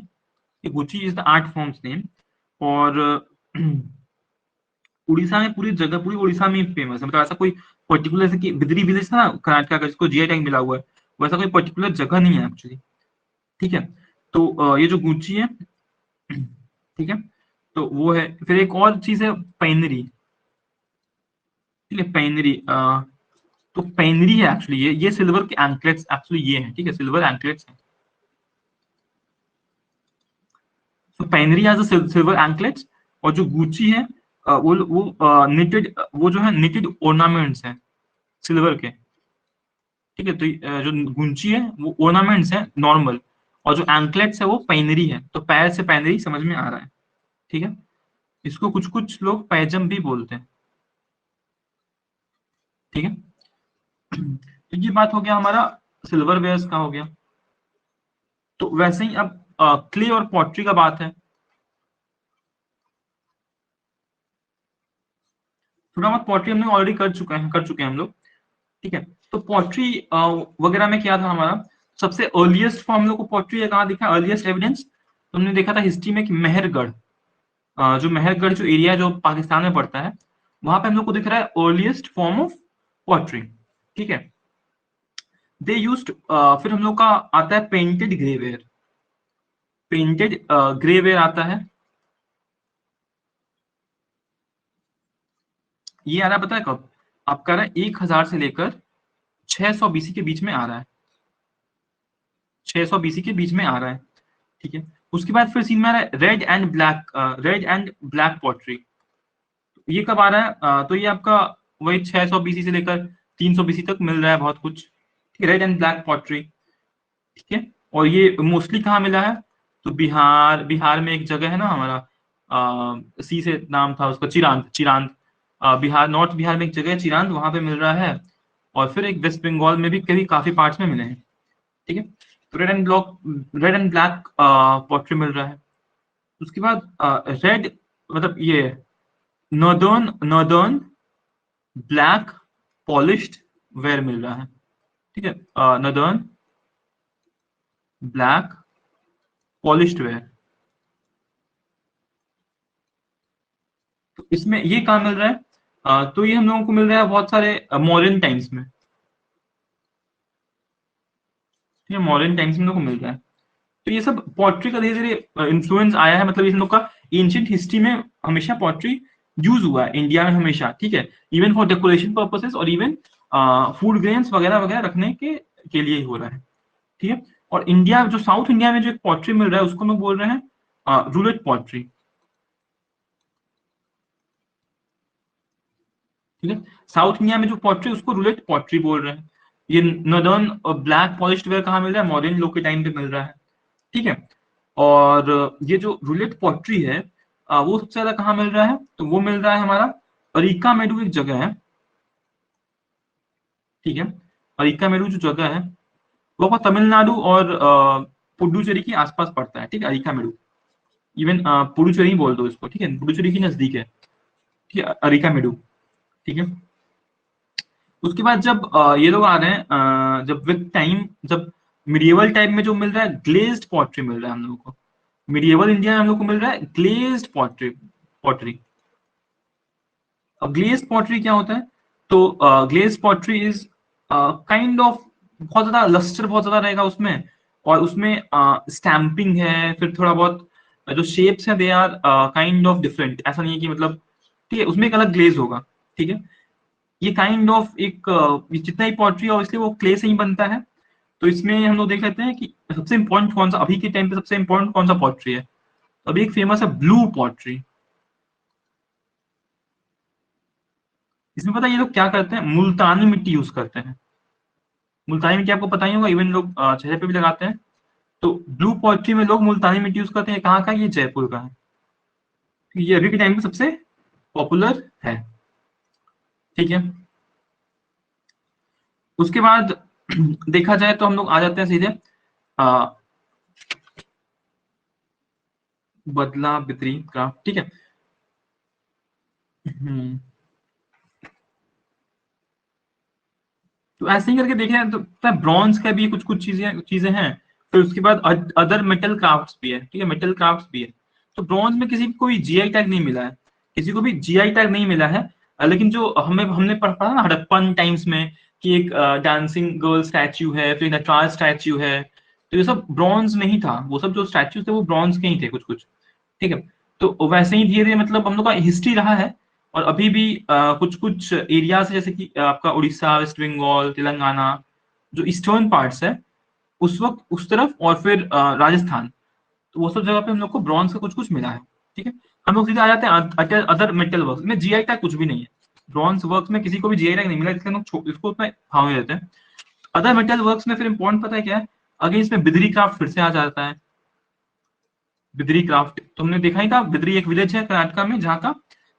ये Gucci is the art forms name. और उड़ीसा में पूरी जगह, पूरी उड़ीसा में फेमस है। मतलब ऐसा कोई पर्टिकुलर, जैसे कि बिदरी विलेज था ना कर्नाटक का, जिसको जीआई टैग मिला हुआ है, वैसा कोई पर्टिकुलर जगह नहीं है एक्चुअली। ठीक है, तो ये जो गुची है, ठीक है, तो वो है। फिर एक और चीज है पैनरी। ठीक है, पैनरी, तो पैनरी है एक्चुअली, ये सिल्वर के एंकलेट्स एक्चुअली ये है। ठीक है, सिल्वर एंकलेट्स है। तो पैनरी हैज सिल्वर एंकलेट्स। और जो गुची है वो निटेड, वो जो है निटेड ऑर्नामेंट्स है सिल्वर के। ठीक है, तो जो गुंची है वो ऑर्नामेंट्स है नॉर्मल, और जो एंकलेट्स है वो पैनरी है। तो पैर से पैनरी समझ में आ रहा है। ठीक है, इसको कुछ कुछ लोग पैजम भी बोलते हैं। ठीक है, तो ये बात हो गया हमारा सिल्वर वेयर्स का हो गया। तो वैसे ही अब क्ले और पॉटरी का बात है। थोड़ा बहुत पॉटरी हमने ऑलरेडी कर चुके हैं हम लोग। ठीक है, तो पॉटरी वगैरह में क्या था हमारा, सबसे अर्लीस्ट फॉर्म लोग को पॉटरी कहाँ दिखा, अर्लीस्ट एविडेंस तुमने देखा था हिस्ट्री में कि मेहरगढ़, जो मेहरगढ़ जो एरिया जो पाकिस्तान में पड़ता है, वहां पे हम लोग को दिख रहा है अर्लीस्ट फॉर्म ऑफ पॉटरी। ठीक है, दे यूज्ड, फिर हम लोग का आता है पेंटेड ग्रेवेयर। पेंटेड ग्रेवेयर आता है, ये आ रहा है पता है कब, आपका रहा है 1000 से लेकर 600 बीसी के बीच में आ रहा है। 600 बीसी के बीच में आ रहा है। ठीक है, उसके बाद फिर सीन में आ रहा है रेड एंड ब्लैक पॉटरी। ये कब आ रहा है, तो ये आपका वही 600 बीसी से लेकर 300 बीसी तक मिल रहा है बहुत कुछ। ठीक है, रेड एंड ब्लैक पॉटरी। ठीक है, और ये मोस्टली कहाँ मिला है, तो बिहार, बिहार में एक जगह है ना हमारा, सी से नाम था उसका, चिरांद, चिरांद। बिहार, नॉर्थ बिहार में एक जगह है चिरांद, वहां पे मिल रहा है। और फिर एक वेस्ट बंगाल में भी कभी काफी पार्ट्स में मिले हैं। ठीक है, तो रेड एंड ब्लैक पॉटरी मिल रहा है। उसके बाद रेड, मतलब ये northern northern black polished ware मिल रहा है। ठीक है, नॉर्दर्न ब्लैक पॉलिश्ड वेयर। तो इसमें ये कहाँ मिल रहा है, तो ये हम लोगों को मिल रहा है बहुत सारे मॉडर्न टाइम्स में। ठीक है, मॉडर्न टाइम्स में हम लोग को मिल रहा है। तो ये सब पॉटरी का धीरे धीरे इन्फ्लुएंस आया है। मतलब इस लोग का एंशियंट हिस्ट्री में हमेशा पॉटरी यूज हुआ है इंडिया में हमेशा। ठीक है, इवन फॉर डेकोरेशन पर्पसेस, और इवन फूड ग्रेन्स वगैरह वगैरह रखने के लिए ही हो रहा है। ठीक है, और इंडिया, जो साउथ इंडिया में जो एक पॉटरी मिल रहा है उसको हम लोग बोल रहे हैं रूलेट पॉटरी। ठीक है, साउथ इंडिया में जो पॉटरी, उसको रूलेट पॉटरी बोल रहे हैं। ये नॉर्दर्न ब्लैक पॉलिश्ड वेयर कहाँ मिल रहा है, मॉडर्न लोग के टाइम पे मिल रहा है। ठीक है, और ये जो रूलेट पॉटरी है वो सबसे ज्यादा कहाँ मिल रहा है, तो वो मिल रहा है हमारा अरिका मेडू, एक जगह है। ठीक है, अरिका मेडू जो जगह है वो आपका तमिलनाडु और पुडुचेरी के आसपास पड़ता है। ठीक है, अरिका मेडू, इवन पुडुचेरी बोल दो इसको। ठीक है, पुडुचेरी के नजदीक है। ठीक है, अरिका मेडू। ठीक है, उसके बाद जब ये लोग आ रहे हैं, जब विद टाइम, जब मिडिएवल टाइम में जो मिल रहा है ग्लेज्ड पॉटरी मिल रहा है हम लोगों को। मिडिएवल इंडिया में हम लोग को मिल रहा है ग्लेज्ड पॉटरी। पॉटरी, अब ग्लेज्ड पॉटरी क्या होता है, तो glazed pottery is kind of, बहुत ज्यादा लस्टर बहुत ज्यादा रहेगा उसमें, और उसमें स्टैंपिंग है, फिर थोड़ा बहुत जो शेप्स है they are kind of different. ऐसा नहीं है कि मतलब, ठीक है, उसमें एक अलग ग्लेज होगा। ठीक है, ये काइंड ऑफ एक जितना ही पॉटरी हो इसलिए वो क्ले से ही बनता है। तो इसमें हम लोग देख लेते हैं कि सबसे इंपॉर्टेंट कौन सा, अभी के टाइम पे सबसे इंपॉर्टेंट कौन सा पॉटरी है। अभी एक फेमस है ब्लू पॉटरी। इसमें पता है ये लोग क्या करते हैं, मुल्तानी मिट्टी यूज करते हैं। मुल्तानी मिट्टी आपको पता ही होगा, इवन लोग चेहरे पे भी लगाते हैं। तो ब्लू पॉइंट्री में लोग मुल्तानी मिट्टी यूज करते हैं। कहाँ का, ये जयपुर का है। तो ये अभी के टाइम में सबसे पॉपुलर है। ठीक है, उसके बाद देखा जाए तो हम लोग आ जाते हैं सीधे आ, बदला बिक्री क्राफ्ट। ठीक है। हम्म, तो ऐसे ही करके देखे हैं तो ब्रॉन्ज का भी कुछ कुछ चीजें चीजें हैं। फिर उसके बाद अदर मेटल क्राफ्ट्स भी है। ठीक है, मेटल क्राफ्ट्स भी है। तो ब्रॉन्ज में किसी को भी जीआई टैग नहीं मिला है, किसी को भी जीआई टैग नहीं मिला है। लेकिन जो हमें हमने पढ़ा ना हड़प्पन टाइम्स में कि एक डांसिंग गर्ल स्टैच्यू है, फिर नटराज स्टैच्यू है, तो ये सब ब्रॉन्ज में ही था। वो सब जो स्टैच्यूज थे वो ब्रॉन्ज के ही थे कुछ कुछ। ठीक है, तो वैसे ही धीरे धीरे मतलब हम लोग का हिस्ट्री रहा है। और अभी भी कुछ कुछ एरियाज जैसे कि आपका उड़ीसा, वेस्ट बंगाल, तेलंगाना, जो ईस्टर्न पार्ट्स है उस वक्त उस तरफ, और फिर राजस्थान, तो वो सब जगह पे हम लोग को ब्रॉन्ज का कुछ कुछ मिला है। ठीक है, हम लोग सीधे आ जाते हैं अदर मेटल वर्क में। जीआई टैग कुछ भी नहीं है ब्रॉन्ज वर्क में, किसी को भी जीआई टैग नहीं मिला, इसलिए हम लोग इसको उतना भाव नहीं देते हैं। अदर मेटल वर्क्स में फिर इंपॉर्टेंट पता है क्या है, अगेन इसमें बिदरी क्राफ्ट फिर से आ जाता है। बिदरी क्राफ्ट तुमने देखा ही था, बिदरी एक विलेज है कर्नाटका में जहाँ का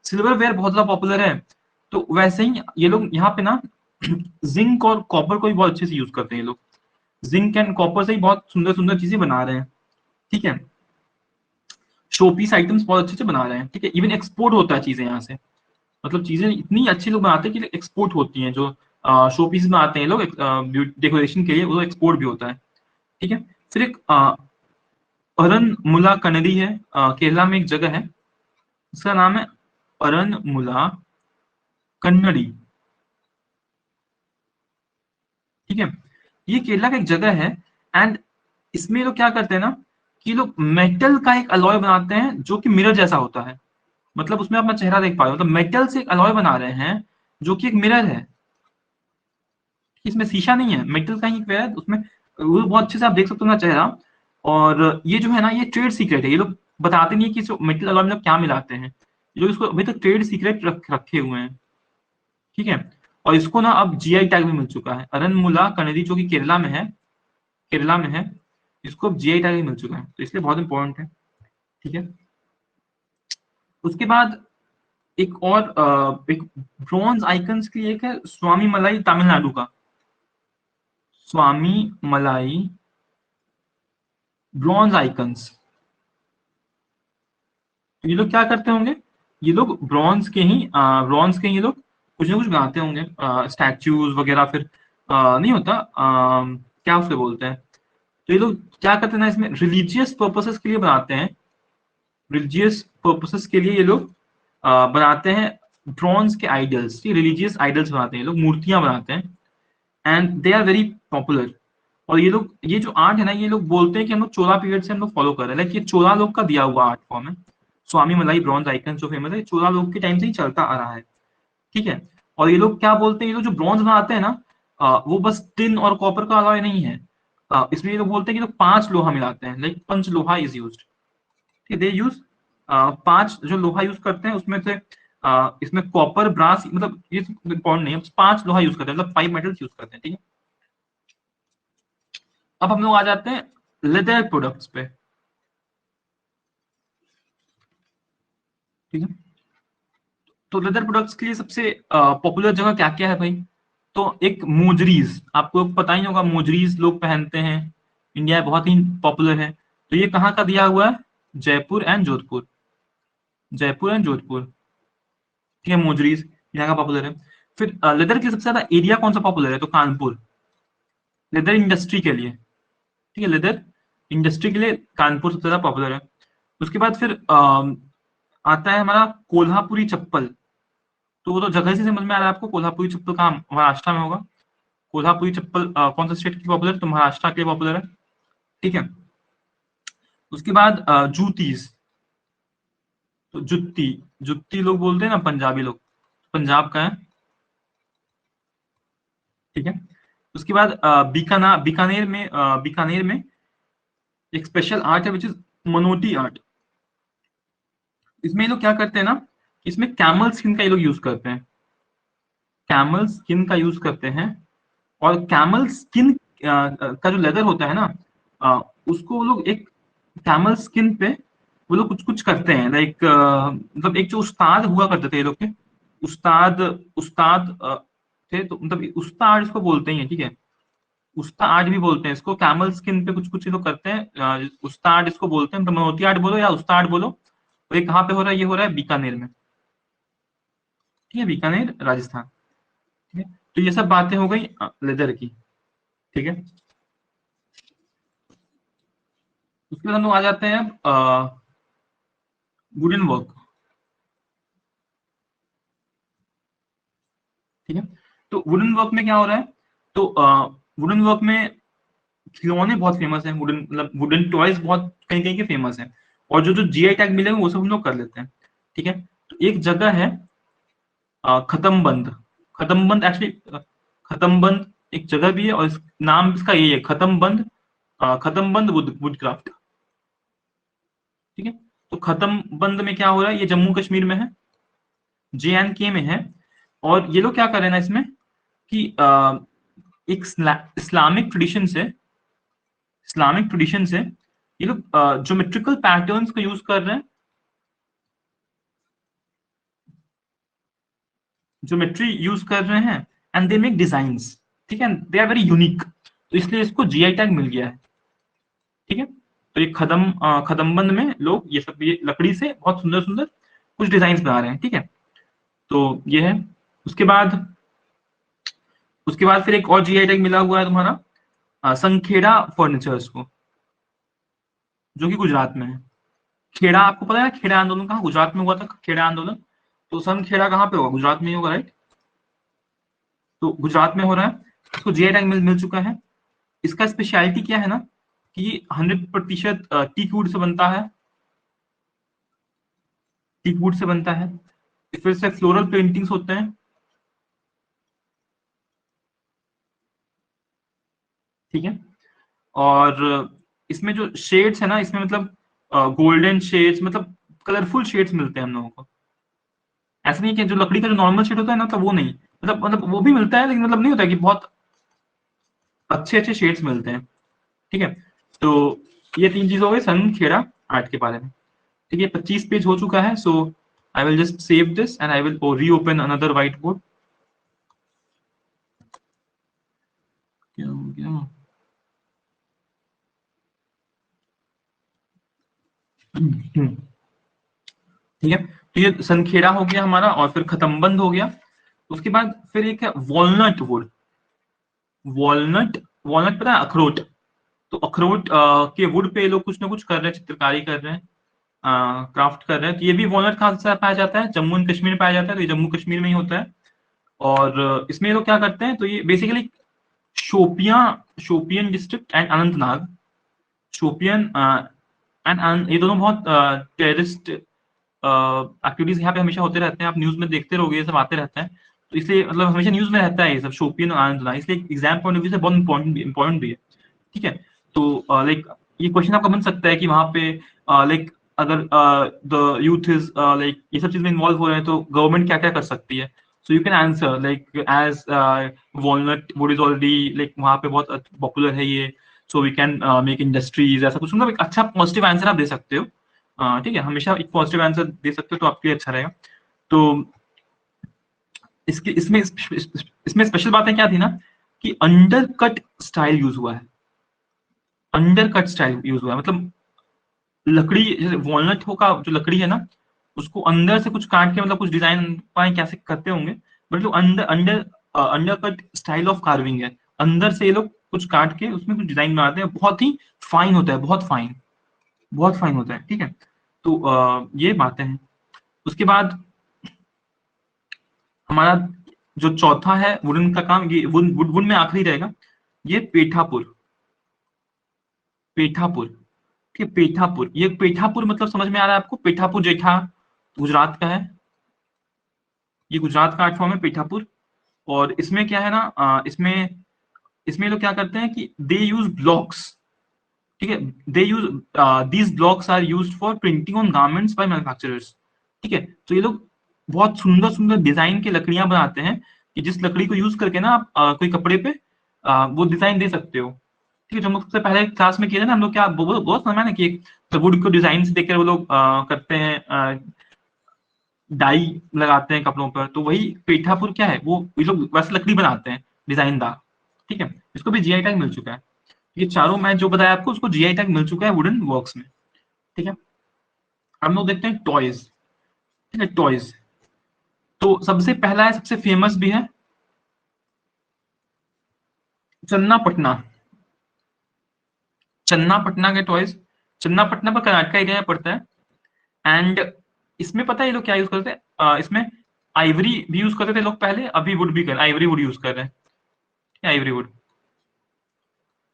सिल्वरवेयर बहुत ज्यादा पॉपुलर है। तो वैसे ही ये लोग यहाँ पे ना जिंक और कॉपर को भी बहुत अच्छे से यूज करते हैं ये लोग। जिंक एंड कॉपर से ही बहुत सुंदर सुंदर चीजें बना रहे हैं। ठीक है, शोपीस आइटम्स बहुत अच्छे से बना रहे हैं। ठीक है, इवन एक्सपोर्ट होता है चीजें यहाँ से, मतलब चीजें इतनी अच्छी लोग बनाते हैं कि एक्सपोर्ट होती हैं। जो शोपीस बनाते हैं लोग डेकोरेशन के लिए, वो एक्सपोर्ट भी होता है। ठीक है, फिर एक अरनमुला कनरी है, केरला में एक जगह है, इसका नाम है अरनमुला कन्नड़ी। ठीक है, ये केरला का एक जगह है। एंड इसमें लोग क्या करते हैं ना कि लोग मेटल का एक अलॉय बनाते हैं जो कि मिरर जैसा होता है। मतलब उसमें अपना चेहरा देख पा रहे हो, मतलब मेटल से एक अलॉय बना रहे हैं जो कि एक मिरर है। इसमें शीशा नहीं है, मेटल का ही है उसमें। वो बहुत अच्छे से आप देख सकते हो ना चेहरा। और ये जो है ना, ये ट्रेड सीक्रेट है। ये लोग बताते नहीं है कि मेटल अलॉय में लोग क्या मिलाते हैं। ये लोग इसको अभी तक ट्रेड सीक्रेट रखे हुए हैं। ठीक है, और इसको ना अब जीआई टैग भी मिल चुका है। अरनमुला कनेरी जो कि केरला में है, केरला में है, इसको अब जीआई टैग भी मिल चुका है, तो इसलिए बहुत इंपॉर्टेंट है। ठीक है, उसके बाद एक और एक ब्रॉन्ज आइकन्स की एक है स्वामी मलाई तमिलनाडु का। स्वामी मलाई ब्रॉन्ज आइकन्स। तो ये लोग क्या करते होंगे, ये लोग ब्रॉन्ज के ही ये लोग कुछ ना कुछ बनाते होंगे, स्टैच्यूज वगैरह। फिर नहीं होता, क्या उससे बोलते हैं। तो ये लोग क्या करते हैं ना, इसमें रिलीजियस पर्पसेस के लिए बनाते हैं। रिलीजियस पर्पसेस के लिए ये लोग बनाते हैं ब्रॉन्ज के आइडल्स। रिलीजियस आइडल्स बनाते हैं ये लोग, मूर्तियां बनाते हैं। And they are very popular. और ये लोग, ये जो आर्ट है ना, ये लोग बोलते हैं कि हम लोग चोला पीरियड से हम लोग फॉलो कर रहे हैं। लाइक ये चोला लोग का दिया हुआ आर्ट फॉर्म है। स्वामी मलाई ब्रॉन्ज आइकन जो फेमस है, चोला लोग के टाइम से ही चलता आ रहा है। ठीक है, और ये लोग क्या बोलते हैं, ये लोग जो ब्रॉन्ज बनाते हैं ना, वो बस टिन और कॉपर का अलॉय नहीं है। इसमें ये लोग बोलते हैं कि लोग 5 लोहा मिलाते हैं, लाइक पंच लोहा इज यूज। ठीक है, दे यूज 5 जो लोहा यूज करते हैं उसमें से इसमें कॉपर ब्रास, मतलब ये इंपॉर्टेंट नहीं है, 5 लोहा यूज करते हैं, मतलब 5 मेटल्स यूज करते हैं। ठीक है, अब हम लोग आ जाते हैं लेदर प्रोडक्ट्स पे। ठीक है, तो लेदर प्रोडक्ट्स के लिए सबसे पॉपुलर जगह क्या क्या है भाई। तो एक मोजरीज, आपको पता ही होगा, मोजरीज लोग पहनते हैं, इंडिया में बहुत ही पॉपुलर है। तो ये कहाँ का दिया हुआ है, जयपुर एंड जोधपुर। जयपुर एंड जोधपुर। ठीक है, मोजरीज यहाँ का पॉपुलर है। फिर लेदर के सबसे ज्यादा एरिया कौन सा पॉपुलर है, तो कानपुर, लेदर इंडस्ट्री के लिए। ठीक है, लेदर इंडस्ट्री के लिए कानपुर सबसे ज्यादा पॉपुलर है। उसके बाद फिर आता है हमारा कोल्हापुरी चप्पल। तो वो तो जगह से समझ में आ रहा है आपको, कोल्हापुरी चप्पल कहाँ, महाराष्ट्र में होगा। कोल्हापुरी चप्पल कौन सा स्टेट की पॉपुलर है, तो महाराष्ट्र के लिए पॉपुलर है। ठीक है, उसके बाद जूतीज, तो जुत्ती, जुत्ती लोग बोलते हैं ना पंजाबी लोग, पंजाब का है। ठीक है, उसके बाद बीकानेर में एक स्पेशल आर्ट है विच इज मनोटी आर्ट। इसमें ये लोग क्या करते हैं ना, इसमें कैमल स्किन का ये लोग यूज करते हैं। कैमल स्किन का यूज करते हैं, और कैमल स्किन का जो लेदर होता है ना, उसको वो लोग एक कैमल स्किन पे वो लोग कुछ कुछ करते हैं, लाइक मतलब एक जो उस्ताद हुआ करते थे ये लोग के, उस्ताद उस्ताद थे, तो मतलब उस्ताद इसको बोलते हैं, ठीक है, उस्ताद भी बोलते हैं इसको, कैमल स्किन पे कुछ कुछ ये लोग करते हैं, उस्ताद इसको बोलते हैं, मतलब मनोती आर्ट बोलो या उस्ताद बोलो। और ये कहाँ पे हो रहा है, ये हो रहा है बीकानेर में, ठीक है, बीकानेर राजस्थान, ठीक है। तो ये सब बातें हो गई लेदर की, ठीक है। उसके बाद हम लोग आ जाते हैं वुडन वर्क, ठीक है। तो वुडन वर्क में क्या हो रहा है, तो वुडन वर्क में खिलौने बहुत फेमस हैं, वुडन मतलब वुडन टॉयज बहुत कहीं कहीं के फेमस हैं, और जो जो जीआई टैग मिले हैं वो सब हम लोग कर लेते हैं, ठीक है। तो एक जगह है खत्मबंद, खत्मबंद एक्चुअली, खत्मबंद एक जगह भी है, और नाम इसका यही है, खत्मबंद, खत्मबंद वुडक्राफ्ट, ठीक है। तो खत्मबंद में क्या हो रहा है, ये जम्मू कश्मीर में है, JNK में है, और ये लोग क्या कर रहे हैं ना इसमें कि एक इस्लामिक ट्रेडिशन से ये लोग ज्योमेट्रिकल पैटर्न्स का यूज कर रहे हैं, ज्योमेट्री यूज कर रहे हैं, एंड दे मेक डिजाइन्स, ठीक है, दे आर वेरी यूनिक, तो इसलिए इसको जीआई टैग मिल गया है, ठीक है। तो ये खदमबंद में लोग ये सब ये लकड़ी से बहुत सुंदर सुंदर कुछ डिजाइन बना रहे हैं, ठीक है। तो ये है। उसके बाद उसके बाद फिर एक और जीआई टैग मिला हुआ है तुम्हारा संखेड़ा फर्नीचर्स को, जो कि गुजरात में है। खेड़ा आपको पता है, खेड़ा आंदोलन कहाँ गुजरात में हुआ था, खेड़ा आंदोलन, तो संखेड़ा कहाँ पे होगा, गुजरात में ही होगा, राइट। तो गुजरात में हो रहा है, इसको जीआई टैग मिल चुका है। इसका स्पेशलिटी क्या है ना कि 100% टीक वुड से बनता है, टीक वुड से बनता है, फिर से फ्लोरल पेंटिंग्स होते हैं, ठीक है। और इसमें जो शेड्स है ना, इसमें मतलब गोल्डन शेड्स, मतलब कलरफुल शेड्स मिलते हैं हम लोगों को, ऐसा नहीं कि जो लकड़ी का जो नॉर्मल शेड होता है ना, तो वो नहीं, मतलब वो भी मिलता है, लेकिन मतलब नहीं होता कि बहुत अच्छे अच्छे शेड्स मिलते हैं, ठीक है। तो ये तीन चीज हो गई सन खेड़ा आर्ट के बारे में, ठीक है। 25 पेज हो चुका है, so I will just save this and I will reopen another white board. क्या हो गया, ठीक है। तो ये संखेड़ा हो गया हमारा, और फिर खतमबंद हो गया। उसके बाद फिर एक है वॉलनट वुड, वॉलनट, वॉलनट पता है, अखरोट, तो अखरोट के वुड पे लोग कुछ ना कुछ कर रहे हैं, चित्रकारी कर रहे हैं, क्राफ्ट कर रहे हैं। तो ये भी वॉलनट कहाँ से पाया जाता है, जम्मू एंड कश्मीर में पाया जाता है, तो ये जम्मू कश्मीर में ही होता है। और इसमें ये लोग क्या करते हैं, तो ये basically Shopian, Shopian district and Anantnag, Shopian and ये दोनों बहुत टेररिस्ट एक्टिविटीज यहाँ पे हमेशा होते रहते हैं, आप न्यूज में देखते रहोगे, ये सब आते रहता है, तो इसलिए मतलब हमेशा न्यूज में रहता है ये सब, शोपियन और अनंतनाग, इसलिए एग्जाम पॉइंट ऑफ व्यू से बहुत इंपॉर्टेंट भी है, ठीक है। तो लाइक ये क्वेश्चन आपका बन सकता है कि वहां पे लाइक अगर द यूथ इज लाइक ये सब चीज में इन्वॉल्व हो रहे हैं, तो गवर्नमेंट क्या क्या कर सकती है, so you can answer like as walnut wood is already like वहां पे बहुत पॉपुलर है ये, so we can make industries, ऐसा कुछ, मतलब एक अच्छा पॉजिटिव आंसर आप दे सकते हो, ठीक है, हमेशा एक पॉजिटिव आंसर दे सकते हो तो आपके लिए अच्छा रहेगा। तो इसके इसमें इसमें स्पेशल बातें क्या थी ना कि अंडर कट स्टाइल यूज हुआ है, अंडर कट स्टाइल यूज हुआ है, मतलब लकड़ी जैसे वॉलनट हो का जो लकड़ी है ना, उसको अंदर से कुछ काट के मतलब कुछ डिजाइन पाए कैसे करते होंगे, बट जो अंदर under under cut style of carving है, अंदर से ये लोग कुछ काट के उसमें कुछ डिजाइन बनाते हैं, बहुत ही फाइन होता है, बहुत फाइन, बहुत फाइन होता है, ठीक है। तो ये बातें हैं। उसके बाद हमारा जो चौथा है वुडन का काम, ये वुड वुड में आखिरी रहेगा, ये पेठापुर, पेठापुर, ठीक है, पेठापुर, ये पेठापुर मतलब समझ में आ रहा है आपको, पेठापुर जेठा गुजरात का है, ये गुजरात का आर्ट फॉर्म है पेठापुर। और इसमें क्या है ना, इसमें इसमें लोग क्या करते हैं कि दे यूज ब्लॉक्स, ठीक है, they use these blocks are used for printing on garments by manufacturers, ठीक है। तो ये लोग बहुत सुंदर सुंदर डिजाइन की लकड़ियां बनाते हैं, कि जिस लकड़ी को यूज करके ना आप कोई कपड़े पे वो डिजाइन दे सकते हो। ठीक है, जो हम लोग सबसे पहले क्लास में किए थे ना हम लोग, क्या बहुत समझ में ना कि वुड को डिजाइन से देखकर वो लोग करते हैं, डाई लगाते हैं कपड़ों पर, तो वही पेठापुर क्या है, वो ये लोग वैसे लकड़ी बनाते हैं डिजाइनदार। ठीक है, इसको भी जीआई टैग मिल चुका है। ये चारों मैं जो बताया आपको उसको जीआई टैग मिल चुका है वुडन वर्क्स में। ठीक है, हम लोग देखते हैं टॉयज। ठीक है, टॉयज तो सबसे पहला है, सबसे फेमस भी है, चन्ना पटना। चन्ना पटना के टॉयज, चन्ना पटना पर कर्नाटका एरिया में पड़ता है। एंड इसमें पता है ये लोग क्या यूज करते हैं, इसमें आइवरी भी यूज करते थे लोग पहले, अभी वुड भी कर, आइवरी वुड यूज कर रहे हैं, आइवरी वुड।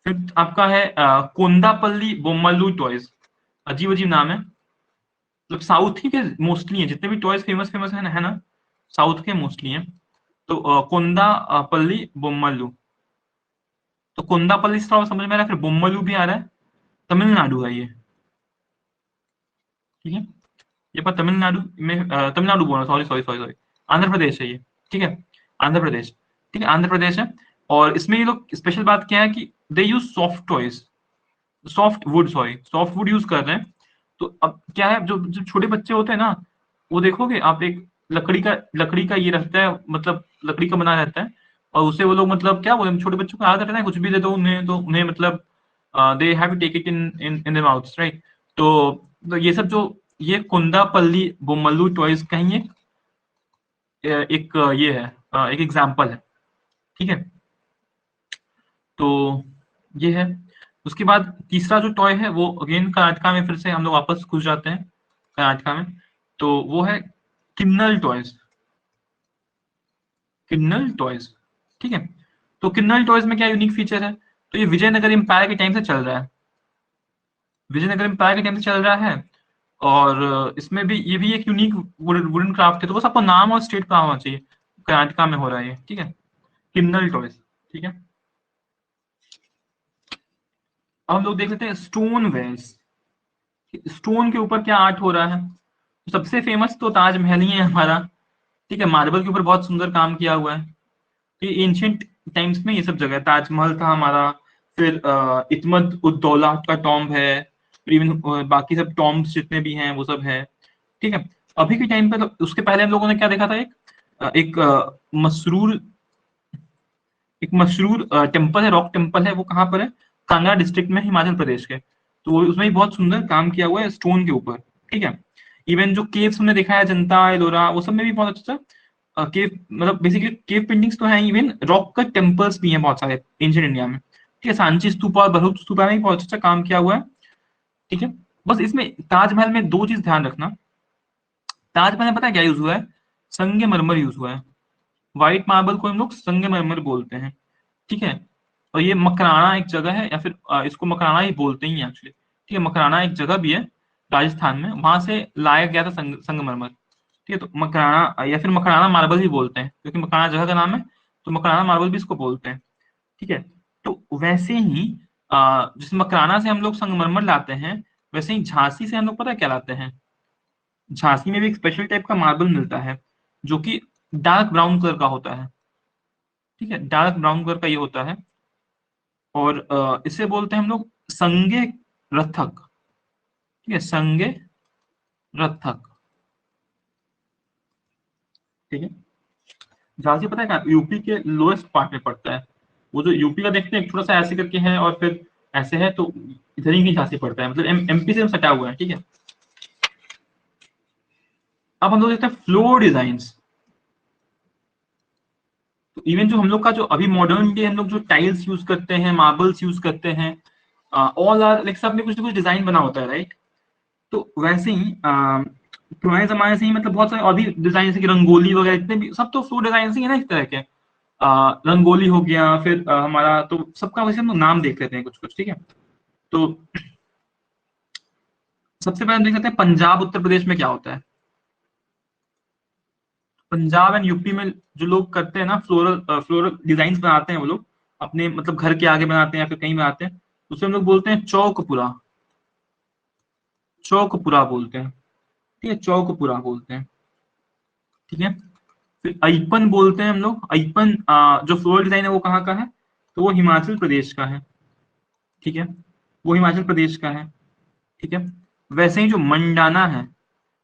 फिर आपका है कोंदापल्ली बोम्मल्लू टॉयज। अजीब अजीब नाम है, मतलब साउथ ही के मोस्टली है जितने भी टॉयज फेमस फेमस है ना, साउथ के मोस्टली हैं। तो कोंदापल्ली बोम्मल्लू, तो कोंदापल्ली से थोड़ा समझ में आ रहा है, फिर बोम्मल्लू भी आ रहा है, तमिलनाडु है ये। ठीक है, ये पर तमिलनाडु में तमिलनाडु बोल रहा, sorry sorry sorry sorry, Andhra Pradesh है ये। ठीक है, आंध्र प्रदेश। ठीक है, आंध्र प्रदेश है। और इसमें ये लोग स्पेशल बात क्या है कि they use soft toys, soft wood, sorry soft wood use कर रहे हैं। तो अब क्या है, जो जो छोटे बच्चे होते हैं ना, वो देखोगे आप, एक लकड़ी का ये रहता है, मतलब लकड़ी का बना रहता है, और उसे वो लोग मतलब क्या बोले, छोटे बच्चों को आदत रहता है कुछ भी दे दो उन्हें, तो उन्हें मतलब they have to take it in in in their mouths, right. तो ये सब जो ये कुंदापल्ली बोम्मल्लू टॉयज का ही एक ये है, एक एग्जाम्पल है। ठीक है, तो ये है। उसके बाद तीसरा जो टॉय है वो अगेन कर्नाटका में, फिर से हम लोग वापस घुस जाते हैं कर्नाटका में, तो वो है किन्नल टॉयज। किन्नल टॉयज। ठीक है, तो किन्नल टॉयज में क्या यूनिक फीचर है, तो ये विजयनगर एम्पायर के टाइम से चल रहा है, विजयनगर एम्पायर के टाइम से चल रहा है। और इसमें भी ये भी एक यूनिक वुडन क्राफ्ट है, तो बस आपको नाम और स्टेट कहाँ होना चाहिए, कर्नाटका में हो रहा है ये। ठीक है, किन्नल टॉयज। ठीक है, अब हम लोग देख लेते हैं स्टोन वेयर्स। स्टोन के ऊपर क्या आर्ट हो रहा है, तो सबसे फेमस तो ताजमहल ही है हमारा। ठीक है, मार्बल के ऊपर बहुत सुंदर काम किया हुआ है। ये एंशियंट टाइम्स में ये सब जगह, ताजमहल था हमारा, फिर इतमद उद्दौला का टॉम्ब है, फिर इवन बाकी सब टॉम्ब्स जितने भी हैं वो सब है। ठीक है, अभी के टाइम पे तो उसके पहले हम लोगों ने क्या देखा था, एक मसरूर, एक मशहूर टेम्पल है, रॉक टेम्पल है, वो कहाँ पर है, कांगड़ा डिस्ट्रिक्ट में, हिमाचल प्रदेश के। तो उसमें भी बहुत सुंदर काम किया हुआ है स्टोन के ऊपर। ठीक है, इवन जो केव्स हमने देखा है, अजंता एलोरा, वो सब में भी बहुत अच्छा केव, मतलब बेसिकली केव पेंटिंग्स तो है, इवन रॉक का टेम्पल्स भी हैं बहुत सारे एंशिएंट इंडिया में। ठीक है, सांची स्तूपा और बरहुत स्तूपा में भी बहुत अच्छा काम किया हुआ है। ठीक है, बस इसमें ताजमहल में दो चीज ध्यान रखना, ताजमहल में पता है क्या यूज हुआ है, संगमरमर यूज हुआ है। व्हाइट मार्बल को हम लोग संगमरमर बोलते हैं। ठीक है, और ये मकराना एक जगह है, या फिर इसको मकराना ही बोलते ही एक्चुअली। ठीक है, मकराना एक जगह भी है राजस्थान में, वहां से लाया गया था संगमरमर। ठीक है, तो मकराना या फिर मकराना मार्बल ही बोलते हैं, क्योंकि मकराना जगह का नाम है, तो मकराना मार्बल भी इसको बोलते हैं। ठीक है, तो वैसे ही जैसे मकराना से हम लोग संगमरमर लाते हैं, वैसे ही झांसी से हम लोग पता है क्या लाते हैं, झांसी में भी एक स्पेशल टाइप का मार्बल मिलता है, जो कि डार्क ब्राउन कलर का होता है। ठीक है, डार्क ब्राउन कलर का ये होता है, और इसे बोलते हैं हम लोग संगे रथक। ठीक है, संगे रथक। ठीक है, झांसी पता है क्या, यूपी के लोएस्ट पार्ट में पड़ता है। वो जो यूपी का देखते हैं एक थोड़ा सा ऐसे करके है, और फिर ऐसे है, तो इधर ही की झांसी पड़ता है, मतलब एमपी से सटा हुआ है। ठीक है, अब हम लोग देखते हैं फ्लोर डिजाइन। तो इवन जो हम लोग का जो अभी मॉडर्न डे हम लोग जो टाइल्स यूज करते हैं, मार्बल्स यूज करते हैं, ऑल आर लाइक, सब में कुछ ना कुछ डिजाइन बना होता है, राइट। तो वैसे ही पुराने जमाने से ही मतलब बहुत सारे और भी डिजाइन, जैसे कि रंगोली वगैरह, इतने भी सब तो फ्लोर डिजाइन ही है ना, इस तरह के। रंगोली हो गया, फिर हमारा तो सबका वैसे हम लोग नाम देख लेते हैं कुछ कुछ। ठीक है, तो सबसे पहले हम देख सकते हैं पंजाब उत्तर प्रदेश में क्या होता है। पंजाब एंड यूपी में जो लोग करते हैं ना, फ्लोरल फ्लोरल डिजाइन बनाते हैं वो लोग, अपने मतलब घर के आगे बनाते हैं या फिर कहीं बनाते हैं, उसे हम लोग बोलते हैं चौकपुरा। चौकपुरा बोलते हैं। ठीक है, चौकपुरा बोलते हैं। ठीक है, फिर अइपन बोलते हैं हम लोग। अइपन जो फ्लोरल डिजाइन है वो कहाँ का है, तो वो हिमाचल प्रदेश का है, ठीक है, वो हिमाचल प्रदेश का है, ठीक है। वैसे ही जो मंडाना है,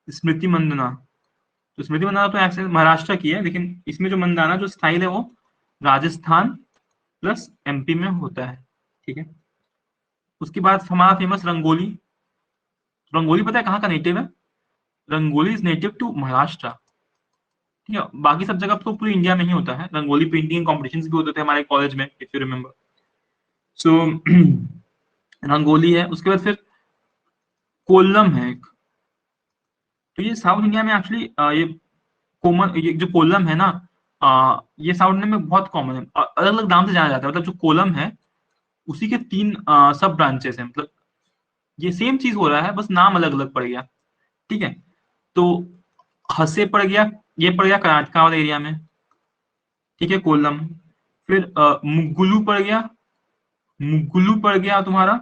स्मृति मंदना, तो स्मृति मंदाना तो एक्चुअली महाराष्ट्र की है, लेकिन इसमें जो मंदाना जो स्टाइल है वो राजस्थान प्लस एमपी में होता है, ठीक है। उसके बाद हमारा फेमस रंगोली। रंगोली पता है कहाँ का नेटिव है? Rangoli is native to Maharashtra, ठीक है। बाकी सब जगह तो पूरी इंडिया में ही होता है। रंगोली पेंटिंग कॉम्पिटिशन भी होते थे हमारे कॉलेज में, इफ यू रिमेम्बर। सो रंगोली है। उसके बाद फिर कोल्लम है एक। तो ये साउथ इंडिया में एक्चुअली ये कॉमन, ये जो कोलम है ना, ये साउथ इंडिया में बहुत कॉमन है। अलग अलग नाम से जाना जाता है, मतलब जो कोलम है उसी के 3 सब ब्रांचेस हैं, मतलब ये सेम चीज हो रहा है, बस नाम अलग अलग पड़ गया, ठीक है। तो हसे पड़ गया, ये पड़ गया कर्नाटका वाले एरिया में, ठीक है, कोलम। फिर मुगुलू पड़ गया, मुगुलू पड़ गया तुम्हारा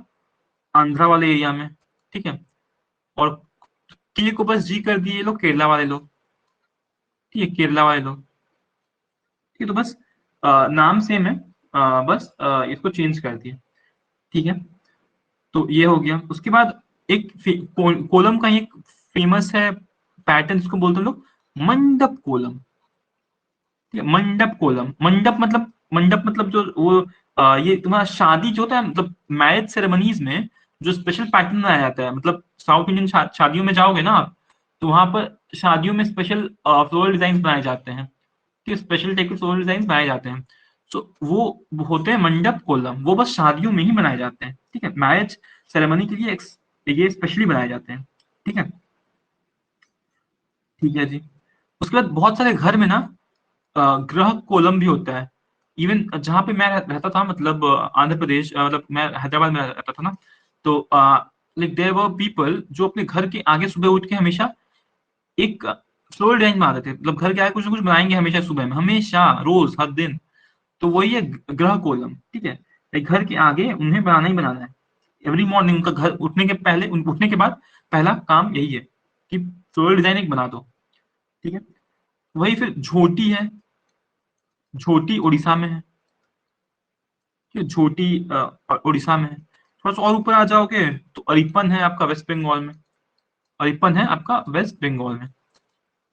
आंध्रा वाले एरिया में, ठीक है। और के को बस जी कर दिए ये लोग, केरला वाले लोग, ठीक है, केरला वाले लोग, ठीक है। तो बस नाम सेम है, बस इसको चेंज कर दिए, ठीक है। तो ये हो गया। उसके बाद एक कोलम का एक फेमस है पैटर्न, इसको बोलते हैं लोग मंडप कोलम, ठीक है। मंडप कोलम, मंडप मतलब, मंडप मतलब जो वो ये तुम्हारा शादी जो होता है, मतलब मैरिज सेरेमनीज में जो स्पेशल पैटर्न बनाया जाता है, मतलब साउथ इंडियन शादियों में जाओगे ना आप, तो वहां पर शादियों में स्पेशल फ्लोरल डिजाइन बनाए जाते हैं, कि स्पेशल टाइप के फ्लोरल डिजाइन बनाए जाते हैं। तो वो होते हैं मंडप कोलम, वो बस शादियों में ही बनाए जाते हैं, ठीक है। मैरिज सेरेमनी के लिए ये स्पेशली बनाए जाते हैं, ठीक है, ठीक है जी। उसके बाद बहुत सारे घर में ना ग्रह कोलम भी होता है। इवन जहाँ पे मैं रहता था, मतलब आंध्र प्रदेश, मतलब मैं हैदराबाद में रहता था ना, तो लाइक देयर वर पीपल जो अपने घर के आगे सुबह उठ के हमेशा एक फ्लोरल डिजाइन बनाते थे, मतलब घर के आगे कुछ ना कुछ बनाएंगे हमेशा सुबह में, हमेशा, रोज, हर दिन। तो वही है ग्रह कोलम, ठीक है। एक घर के आगे उन्हें बनाना ही बनाना है। एवरी मॉर्निंग उनका घर उठने के पहले, उठने के बाद पहला काम यही है कि फ्लोरल डिजाइन एक बना दो, ठीक है। वही फिर झोटी है, झोटी उड़ीसा में है, ठीक है, झोटी उड़ीसा में है। थोड़ा सा और ऊपर आ जाओगे तो अरिपन है आपका वेस्ट बंगाल में, अरिपन है आपका वेस्ट बंगाल में,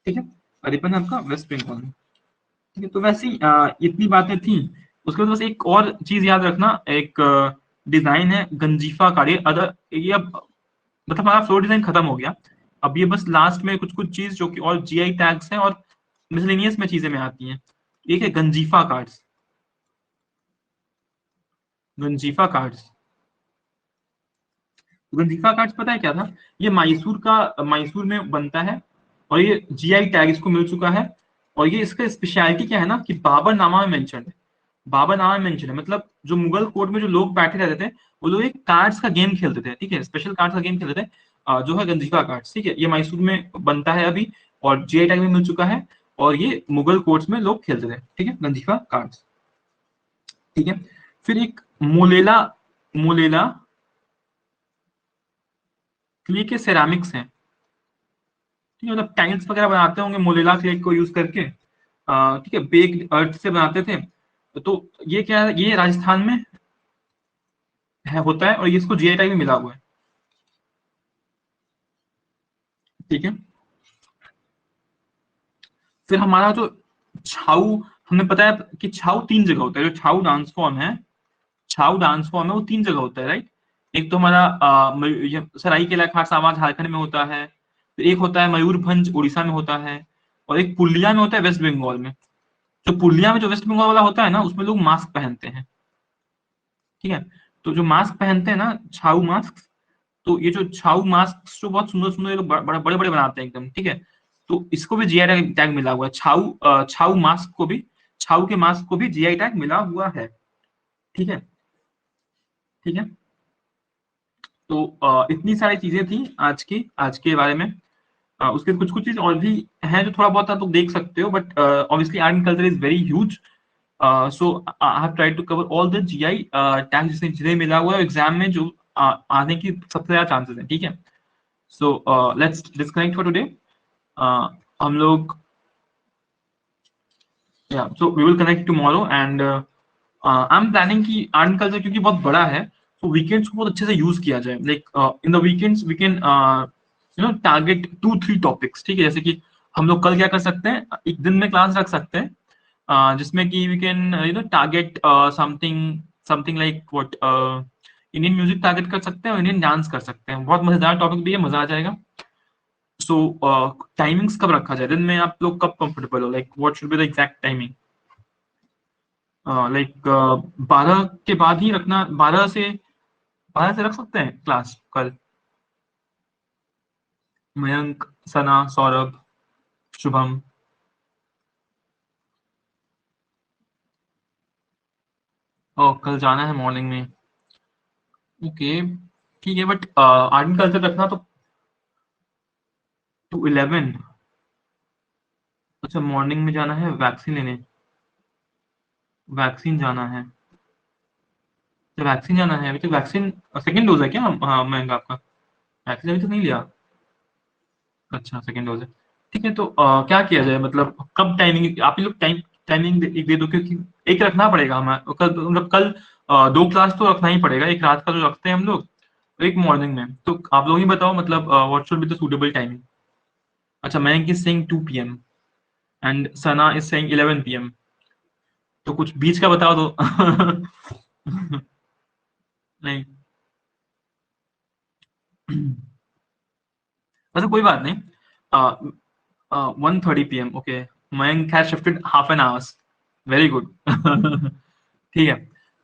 ठीक है, अरिपन है आपका वेस्ट बंगाल में, ठीक है। तो वैसे ही इतनी बातें थी। उसके बाद बस एक और चीज याद रखना, एक डिजाइन है गंजीफा का, ये अदर, ये अब मतलब हमारा फ्लोर डिजाइन खत्म हो गया। अब ये बस लास्ट में कुछ कुछ चीज जो कि और जीआई टैग्स हैं और मिसलेनियस में चीजें में आती हैं। एक है ganjifa cards, ganjifa cards. Ganjifa cards पता है क्या था? ये मैसूर का, मैसूर में बनता है, और ये जीआई टैग इसको मिल चुका है। और ये इसका स्पेशलिटी क्या है ना, कि बाबरनामा में मेंशन है, बाबरनामा में मेंशन है, मतलब जो मुगल कोर्ट में जो लोग बैठे रहते थे, वो लोग एक कार्ड्स का गेम खेलते थे, ठीक है, स्पेशल कार्ड्स का गेम खेलते थे, जो है गंजीफा कार्ड्स, ठीक है। ये मैसूर में बनता है अभी, और जीआई टैग में मिल चुका है, और ये मुगल कोर्ट्स में लोग खेलते थे, ठीक है, गंजीफा कार्ड्स, ठीक है। फिर एक मोलेला, मोलेला क्ले के सेरामिक्स हैं, ठीक है, मतलब टाइल्स वगैरह बनाते होंगे मोलेला क्ले को यूज करके, ठीक है, बेक्ड अर्थ से बनाते थे। तो ये क्या है, ये राजस्थान में है, होता है, और ये इसको जीआई टैग में मिला हुआ है, ठीक है। फिर हमारा जो छाऊ, हमें पता है कि छाऊ 3 जगह होता है, जो छाऊ डांस फॉर्म है, छाऊ डांस फॉर्म है वो 3 जगह होता है, राइट। एक तो हमारा सरायकेला खारसावां झारखंड में होता है, फिर एक होता है मयूरभंज उड़ीसा में होता है, और एक पुरुलिया में होता है वेस्ट बंगाल में। जो पुरुलिया में जो वेस्ट बंगाल वाला होता है ना, उसमें लोग मास्क पहनते हैं, ठीक है। तो जो मास्क पहनते हैं ना, छाऊ मास्क, तो ये जो छाऊ मास्क जो बहुत सुंदर सुंदर, ये लोग बड़े बड़े बड़े बनाते हैं एकदम, ठीक है। तो इसको भी जीआई टैग मिला हुआ है, छाऊ छाऊ मास्क को भी, छाऊ के मास्क को भी जीआई टैग मिला हुआ है, ठीक है, ठीक है। तो इतनी सारी चीजें थी आज के बारे में। उसके कुछ कुछ चीज और भी हैं जो थोड़ा बहुत आप लोग देख सकते हो, but obviously art and culture is very huge. So I have tried to cover all the GI tag जिन्हें मिला हुआ है एग्जाम में, जो आने की सबसे ज्यादा चांसेस हैं, ठीक है। So let's disconnect for today. हम लोग Yeah, so we will connect tomorrow and I'm planning कि आर्ट एंड कल्चर क्योंकि बहुत बड़ा है, तो वीकेंड्स को बहुत अच्छे से यूज किया जाए. Like in the weekends we can target 2-3 topics. ठीक है, जैसे कि हम लोग कल क्या कर सकते हैं, एक दिन में क्लास रख सकते हैं जिसमें कि we can target something something like what Indian music target कर सकते हैं और इंडियन डांस कर सकते हैं. बहुत मजेदार टॉपिक भी है, मजा आ जाएगा. सो टाइमिंग्स कब रखा जाए, दिन में आप लोग कब कंफर्टेबल हो, like what should be the exact timing? Like 12 के बाद ही रखना, 12 से रख सकते हैं क्लास कल. मयंक, सना, सौरभ, शुभम. और कल जाना है मॉर्निंग में. ओके, ठीक है, बट आर्ट एंड कल्चर रखना तो 2-11. अच्छा, मॉर्निंग में जाना है वैक्सीन लेने, वैक्सीन जाना है. तो वैक्सीन जाना है, अभी तो वैक्सीन सेकेंड डोज है क्या? हाँ, महंगा आपका वैक्सीन अभी तो नहीं लिया. अच्छा, सेकेंड डोज है. ठीक है, तो क्या किया जाए, मतलब कब टाइमिंग आप ही लोग टाइमिंग एक दे दो, क्योंकि एक रखना पड़ेगा हमें कल, मतलब कल 2 क्लास तो रखना ही पड़ेगा, एक रात का जो रखते हैं हम लोग, एक मॉर्निंग में. तो आप लोग ही बताओ, मतलब what should be the suitable timing. अच्छा, Mayank is saying 2 PM and Sana is saying 11 PM. तो कुछ बीच का बताओ तो. नहीं, वैसे कोई बात नहीं. 1:30 PM. Okay, Mayank has shifted half an hours. Very good. ठीक है,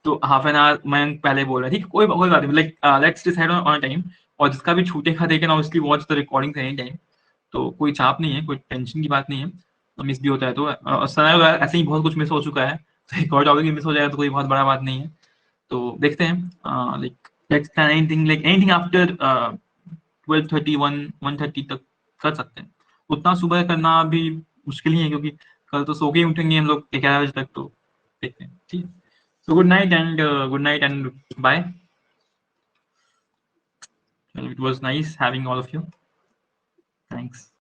तो हाफ एन आवर मयंक पहले बोल रहा है. ठीक है, कोई बात नहीं, like let's decide on time. और जिसका भी छूटेगा they can obviously watch the recording any time. तो कोई चाप नहीं है, कोई टेंशन की बात नहीं है. मिस भी होता है तो सना का ऐसे ही बहुत कुछ मिस हो चुका है. तो एक और टॉपिक मिस हो जाएगा तो कोई बहुत बड़ा बात नहीं है. तो देखते हैं, like let's plan anything, like anything after 12:30, 1:30 तक कर सकते हैं. उतना सुबह करना भी मुश्किल ही है, क्योंकि कल तो सो के ही उठेंगे हम लोग 11 बजे तक. तो देखते हैं. ठीक है, so good night and bye. It was nice having all of you. Thanks.